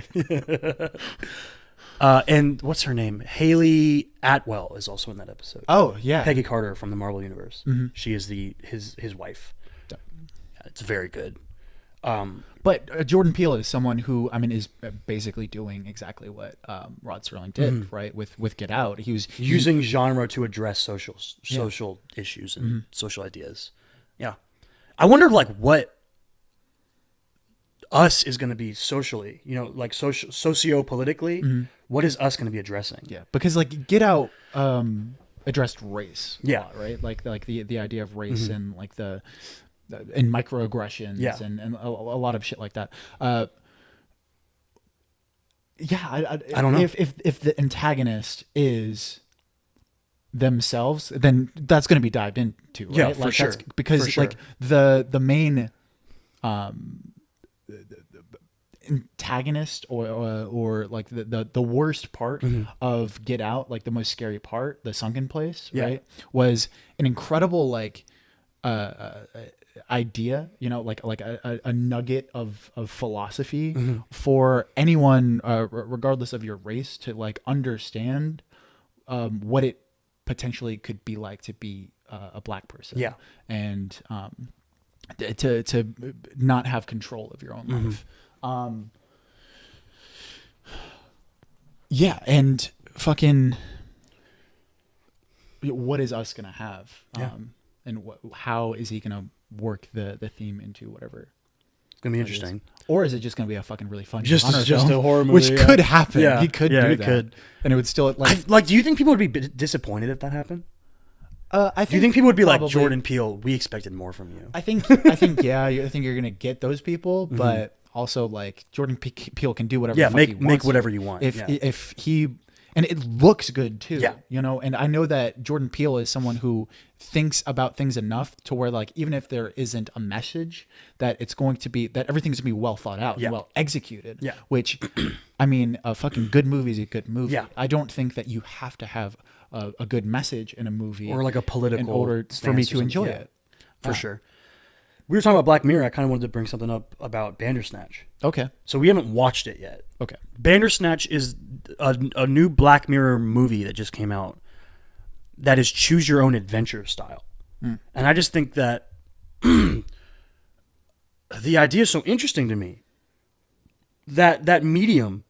And what's her name? Haley Atwell is also in that episode. Oh yeah, Peggy Carter from the Marvel Universe. Mm-hmm. She is his wife. It's very good. But Jordan Peele is someone who, I mean, is basically doing exactly what Rod Serling did, right? With Get Out, he was using genre to address social issues and social ideas. Yeah, I wonder like what Us is going to be socially, like socio-politically. What is Us going to be addressing? Yeah, because like Get Out addressed race. Yeah, right. Like the idea of race and like and microaggressions and a lot of shit like that. I don't know if the antagonist is themselves, then that's going to be dived into, right? Yeah, like for sure. Because like the main antagonist or like the worst part of Get Out, like the most scary part, the sunken place, right, was an incredible like idea, like a nugget of philosophy for anyone, regardless of your race, to like understand what it potentially could be like to be a black person, and to not have control of your own life. And fucking, what is Us gonna have? And how is he gonna work the theme into whatever? It's gonna be interesting. Or is it just gonna be a fucking really fun just film, a horror movie, which could happen? Yeah. He could do it that, could. And it would still like. Do you think people would be disappointed if that happened? Do you think people would be probably, like, Jordan Peele, we expected more from you? I think yeah. I think you're gonna get those people, but also like Jordan Peele can do whatever. Make whatever you want. If he. And it looks good too, Yeah. And I know that Jordan Peele is someone who thinks about things enough to where like, even if there isn't a message, that it's going to be, that everything's gonna be well thought out and well executed. Yeah. Which, I mean, a fucking good movie is a good movie. Yeah. I don't think that you have to have a good message in a movie Or like a political in order for me to enjoy it. For sure. We were talking about Black Mirror. I kind of wanted to bring something up about Bandersnatch. Okay. So we haven't watched it yet. Okay. Bandersnatch is a new Black Mirror movie that just came out that is choose your own adventure style. And I just think that the idea is so interesting to me. That medium,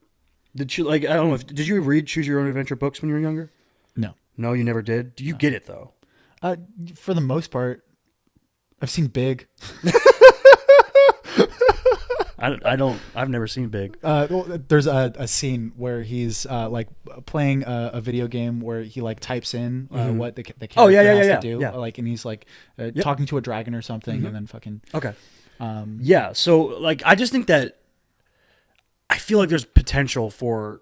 I don't know, did you read choose your own adventure books when you were younger? No. No, you never did? You get it though. For the most part, I've seen Big. I've never seen Big. There's a scene where he's like playing a video game where he like types in what the character has to do, like, and he's like talking to a dragon or something, and then fucking So like, I just think that I feel like there's potential for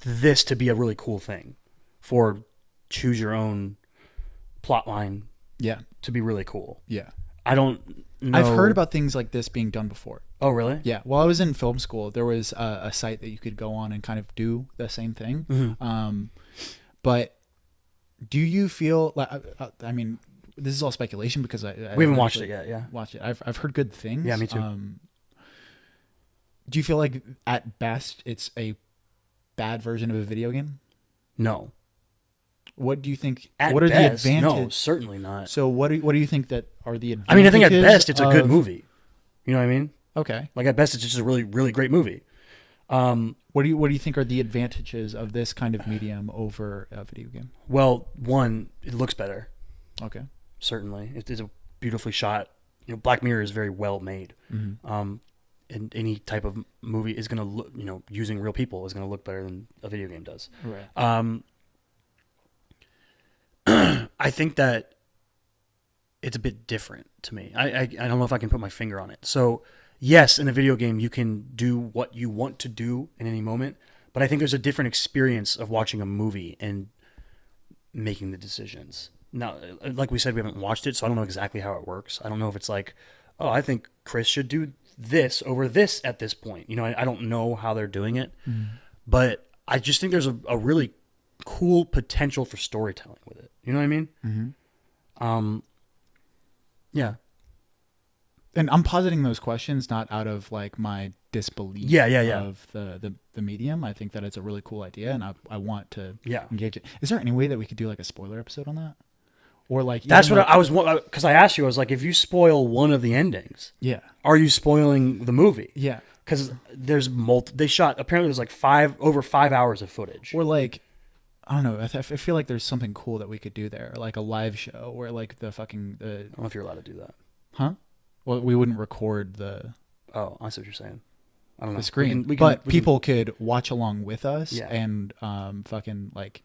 this to be a really cool thing for choose your own plot line Yeah. to be really cool. Yeah. I don't know. I've heard about things like this being done before. Oh, really? Yeah. While I was in film school, there was a site that you could go on and kind of do the same thing. Mm-hmm. But do you feel like, I mean, this is all speculation because I We haven't watched it yet, yeah. Watch it. I've heard good things. Yeah, me too. Do you feel like at best it's a bad version of a video game? No. What do you think? At what are best, the advantages? no, certainly not. So what do you think that are the advantages? I mean, I think at best it's a good of- movie. You know what I mean? Okay. Like at best it's just a really, really great movie. What do you think are the advantages of this kind of medium over a video game? Well, one, it looks better. Okay. Certainly, it is a beautifully shot. You know, Black Mirror is very well made. Mm-hmm. And any type of movie is going to look, you know, using real people is going to look better than a video game does. Right. I think that it's a bit different to me. I don't know if I can put my finger on it. So, yes, in a video game, you can do what you want to do in any moment, but I think there's a different experience of watching a movie and making the decisions. Now, like we said, we haven't watched it, so I don't know exactly how it works. I don't know if it's like, oh, I think Chris should do this over this at this point. You know, I don't know how they're doing it, but I just think there's a really cool potential for storytelling with it. You know what I mean? Mm-hmm. Yeah. And I'm positing those questions not out of like my disbelief Yeah. of the medium. I think that it's a really cool idea, and I want to Yeah. engage it. Is there any way that we could do like a spoiler episode on that? Or like That's even what like, I was, because I asked you, I was like, if you spoil one of the endings, Yeah. are you spoiling the movie? Yeah. Because there's they shot, apparently there's like over 5 hours of footage. Or like, I don't know. I feel like there's something cool that we could do there, like a live show where like the fucking I don't know if you're allowed to do that. huh? Well, we wouldn't record the Oh, I see what you're saying. I don't know. the screen, We but can- people could watch along with us, Yeah. and fucking like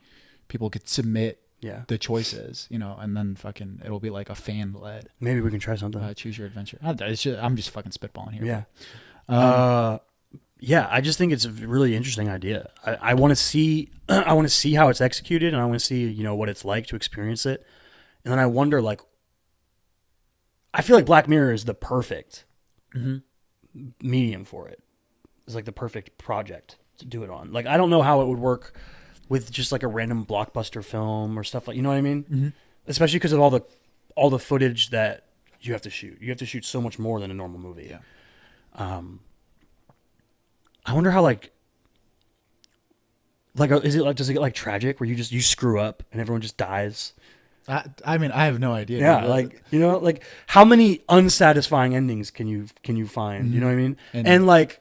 people could submit Yeah. the choices, you know, and then fucking it'll be like a fan led Maybe we can try something. choose your adventure. I'm just fucking spitballing here. Yeah. Yeah, I just think it's a really interesting idea. I want to see I want to see how it's executed, and I want to see, you know, what it's like to experience it. And then I wonder, like, I feel like Black Mirror is the perfect medium for it. It's like the perfect project to do it on. Like, I don't know how it would work with just like a random blockbuster film or stuff like, you know what I mean? Especially because of all the footage that you have to shoot. You have to shoot so much more than a normal movie. Yeah. I wonder how like is it like, does it get like tragic where you screw up and everyone just dies? I mean, I have no idea. Yeah, like, you know, like how many unsatisfying endings can you find? You know what I mean? And like,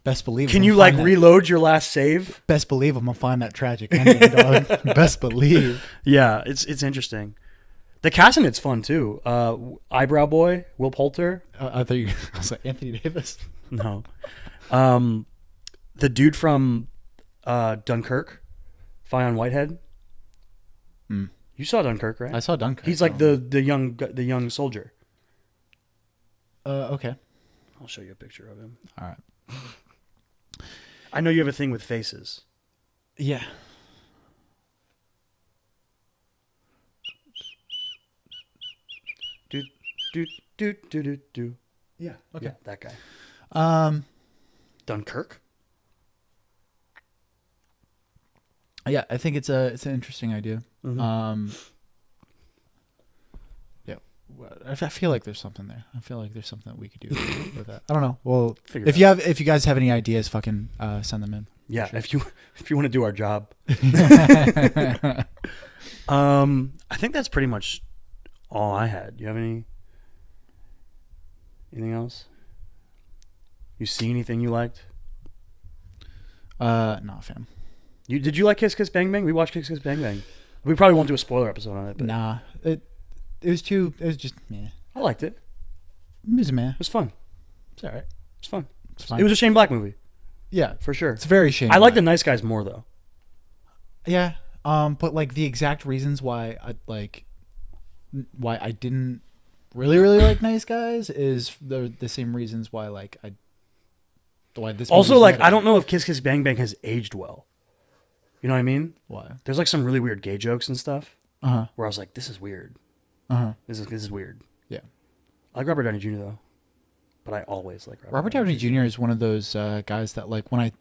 best believe. can I'm you gonna like find that- reload your last save? Best believe I'm gonna find that tragic ending, dog. Best believe. Yeah, it's interesting. The cast in it's fun too. Eyebrow Boy, Will Poulter. I thought I was like Anthony Davis. No. The dude from Dunkirk, Fionn Whitehead. You saw Dunkirk, right? I saw Dunkirk. He's like the young soldier. Okay. I'll show you a picture of him. All right. I know you have a thing with faces. Yeah. Do. Yeah. Okay. Yeah, that guy. Dunkirk. Yeah, I think it's an interesting idea. Yeah, I feel like there's something there. I feel like there's something that we could do with that. I don't know. Well, Figure it if you guys have any ideas, fucking send them in. Yeah, if you want to do our job. I think that's pretty much all I had. Do you have anything else? You see anything you liked? No, fam. Did you like Kiss Kiss Bang Bang? We watched Kiss Kiss Bang Bang. We probably won't do a spoiler episode on it, but Nah, it was just meh. I liked it. It was meh. It was fun. It's all right. It's fun. It's fine. It was a Shane Black movie Yeah, for sure. it's very shame. I like the Nice Guys more though. Yeah. But like the exact reasons why I didn't really like Nice Guys is the same reasons why why this Also, movie's like better. I don't know if Kiss Kiss Bang Bang has aged well. You know what I mean? Why? There's like some really weird gay jokes and stuff Uh-huh. where I was like, this is weird. Uh-huh. This is weird. Yeah. I like Robert Downey Jr. though, but I always like Robert Downey Jr. is one of those guys that like when I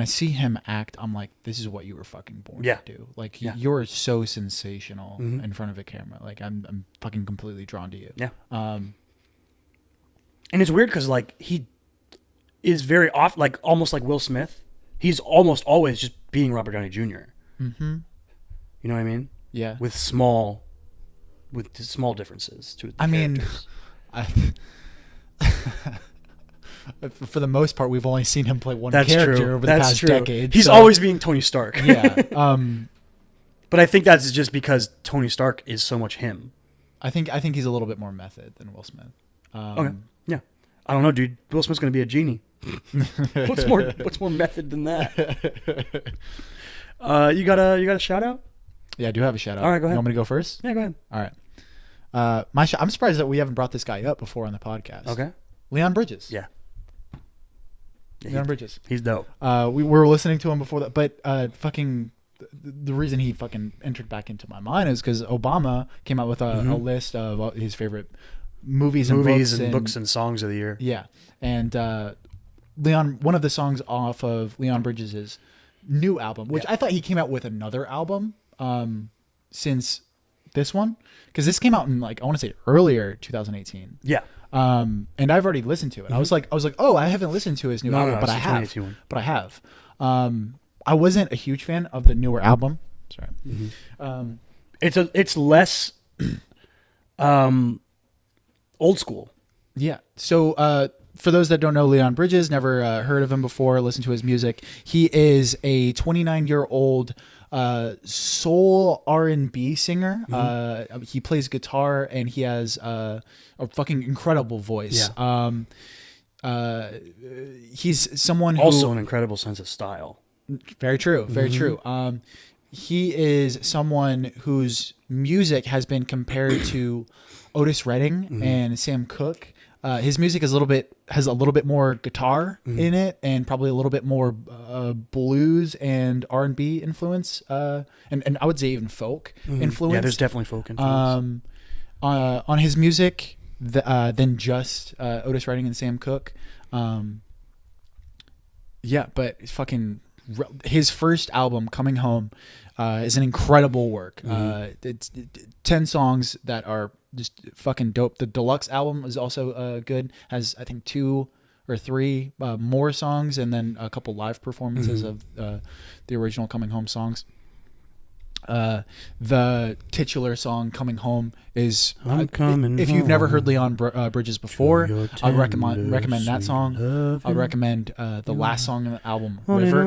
see him act, I'm like, this is what you were fucking born to do. Like you're so sensational in front of a camera. Like I'm fucking completely drawn to you. Yeah. And it's weird because like he is very off, like almost like Will Smith. He's almost always just being Robert Downey Jr. Mm-hmm. You know what I mean? Yeah. With small differences to the characters. For the most part, we've only seen him play one That's character true. over That's the past true. decade. He's so- always being Tony Stark. Yeah. But I think that's just because Tony Stark is so much him. I think he's a little bit more method than Will Smith. Okay. Yeah. I don't know, dude. Will Smith's gonna be a genie. What's more method than that? You got a shout out? Yeah, I do have a shout out. All right, go ahead. You want me to go first? Yeah, go ahead. All right. I'm surprised that we haven't brought this guy up before on the podcast. Okay. Leon Bridges. Yeah. Leon Bridges. He's dope. We were listening to him before that, but the reason he fucking entered back into my mind is because Obama came out with a list of his favorite movies and books and songs of the year. Yeah, and Leon, one of the songs off of Leon Bridges' new album, which I thought he came out with another album since this one, because this came out in like I want to say earlier 2018. Yeah. And I've already listened to it. I was like, oh, I haven't listened to his new album, but I have. But I have. I wasn't a huge fan of the newer album. Sorry. It's less old school. Yeah. So for those that don't know Leon Bridges, never heard of him before, listen to his music. He is a 29-year-old soul R&B singer. He plays guitar and he has a fucking incredible voice. Yeah. He's someone who also an incredible sense of style. Very true. Very true. He is someone whose music has been compared to Otis Redding and Sam Cooke. His music has a little bit more guitar in it, and probably a little bit more blues and R&B influence, and I would say even folk influence. Yeah, there's definitely folk influence on his music than just Otis Redding and Sam Cooke. Yeah, but his first album, Coming Home, is an incredible work. It's 10 songs that are just fucking dope. The deluxe album is also good. Has I think 2 or 3 more songs, and then a couple live performances of the original Coming Home songs. The titular song "Coming Home" is if you've never heard Leon Bridges before, I would recommend that song. I would recommend the last song in the album, "River."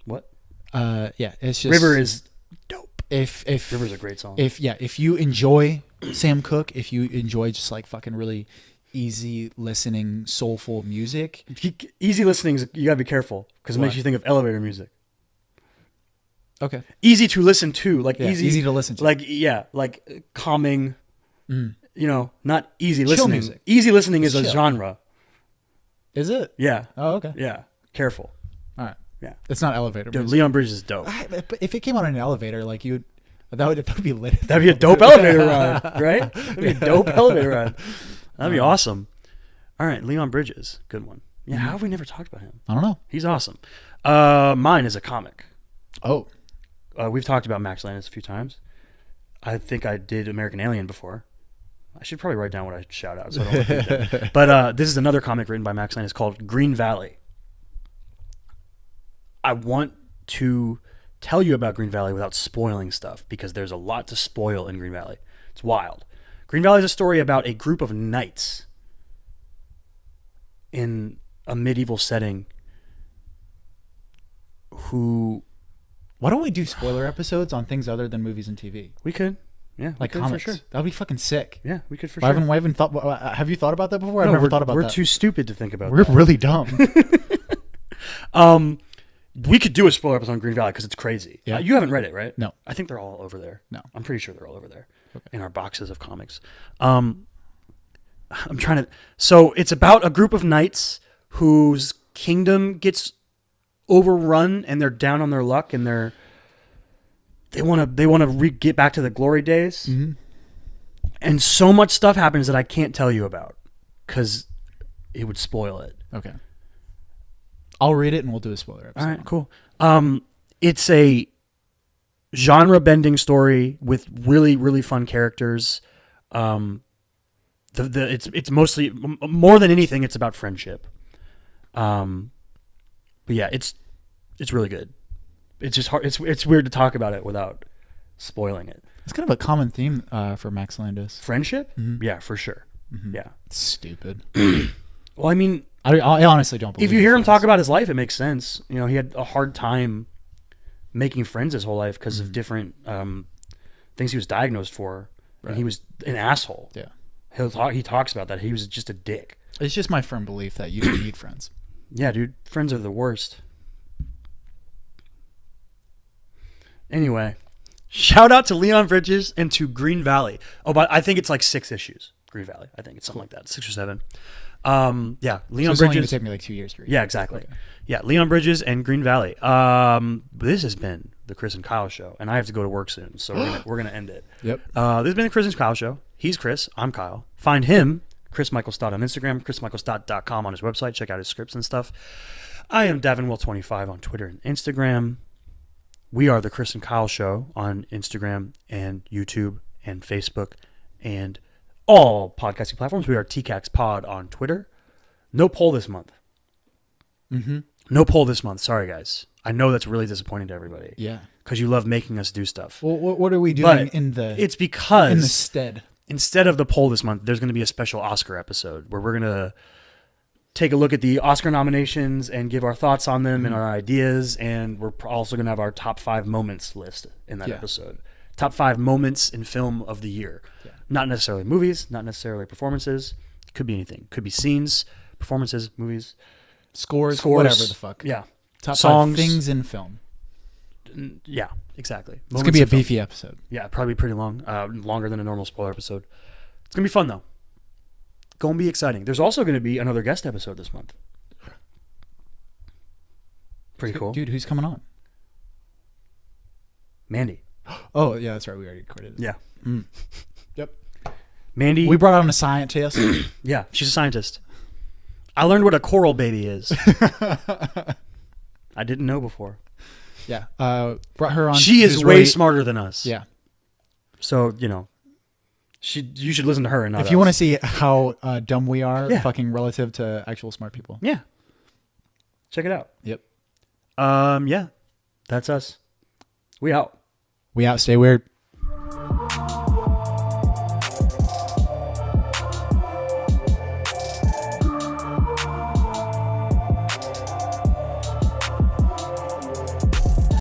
What? Yeah, it's just River is dope. If River's a great song. If you enjoy Sam Cooke, if you enjoy just like fucking really easy listening soulful music, easy listening is, you gotta be careful because it makes you think of elevator music. Okay. Easy to listen to, like easy to listen to, like calming. You know, not easy listening. Chill music. Easy listening is chill. a genre. Is it? Yeah. Oh, okay. Yeah. Careful. All right. Yeah. It's not elevator Dude, music. Leon Bridges is dope. But if it came out in an elevator, like that would be lit. That'd be a dope elevator ride, right? That'd be a dope elevator ride. That'd be awesome. All right, Leon Bridges, good one. Yeah, how have we never talked about him? I don't know. He's awesome. Mine is a comic. Oh. We've talked about Max Landis a few times. I think I did American Alien before. I should probably write down what I shout out. So I don't repeat that. But this is another comic written by Max Landis called Green Valley. I want to tell you about Green Valley without spoiling stuff because there's a lot to spoil in Green Valley. It's wild. Green Valley is a story about a group of knights in a medieval setting who... Why don't we do spoiler episodes on things other than movies and TV? We could. Yeah, like comics. For sure. That'd be fucking sick. Yeah, we could for sure. I haven't thought. Have you thought about that before? No, I've never thought about that. We're too stupid to think about We're that. really dumb. We could do a spoiler episode on Green Valley because it's crazy. Yeah. You haven't read it, right? No. I think they're all over there. No. I'm pretty sure they're all over there in our boxes of comics. So it's about a group of knights whose kingdom gets overrun and they're down on their luck and they want to get back to the glory days. Mm-hmm. And so much stuff happens that I can't tell you about because it would spoil it. Okay. I'll read it and we'll do a spoiler episode. All right, cool. It's a genre-bending story with really, really fun characters. It's mostly, more than anything, it's about friendship. But yeah, it's really good. It's just hard. It's weird to talk about it without spoiling it. It's kind of a common theme for Max Landis. Friendship? Mm-hmm. Yeah, for sure. Mm-hmm. Yeah. It's stupid. Well, I mean, I honestly don't believe if you hear him it. talk about his life, it makes sense. You know, he had a hard time making friends his whole life because of different things he was diagnosed for, and he was an asshole. Yeah. He talks about that. He was just a dick. It's just my firm belief that you don't need friends. Yeah, dude. Friends are the worst. Anyway, shout out to Leon Bridges and to Green Valley. Oh, but I think it's like 6 issues. Green Valley. I think it's something like that. 6 or 7. Yeah, Leon So it's only going to Bridges. take me like 2 years to read. Yeah, exactly. Okay. Yeah, Leon Bridges and Green Valley. This has been the Chris and Kyle Show, and I have to go to work soon, so we're gonna end it. Yep. This has been the Chris and Kyle Show. He's Chris. I'm Kyle. Find him, Chris Michael Stott, on Instagram, chrismichaelstott.com on his website. Check out his scripts and stuff. I am Davinwell25 on Twitter and Instagram. We are the Chris and Kyle Show on Instagram and YouTube and Facebook and all podcasting platforms. We are tcaks pod on Twitter. No poll this month. Mm-hmm. No poll this month. Sorry, guys. I know that's really disappointing to everybody. Yeah. Because you love making us do stuff. Well, what are we doing But in the it's because in the stead? instead of the poll this month, there's going to be a special Oscar episode where we're going to take a look at the Oscar nominations and give our thoughts on them and our ideas. And we're also going to have our top 5 moments list in that episode. Top 5 moments in film of the year. Yeah. Not necessarily movies, not necessarily performances. Could be anything. Could be scenes, performances, movies. Scores, whatever the fuck. Yeah. Top songs. 5 things in film. Yeah, exactly. It's going to be a beefy episode. Yeah, probably pretty long. Longer than a normal spoiler episode. It's going to be fun, though. Going to be exciting. There's also going to be another guest episode this month. Pretty cool. Dude, who's coming on? Mandy. Oh, yeah, that's right. We already recorded it. Yeah. Mm. Yep. Mandy. We brought on a scientist. Yeah, she's a scientist. I learned what a coral baby is. I didn't know before. Yeah. Brought her on. She is way smarter than us. Yeah. So, you know, you should listen to her and not If you want to us. see how dumb we are, Yeah. fucking relative to actual smart people. Yeah. Check it out. Yep. Yeah. That's us. We out. We out. Stay weird.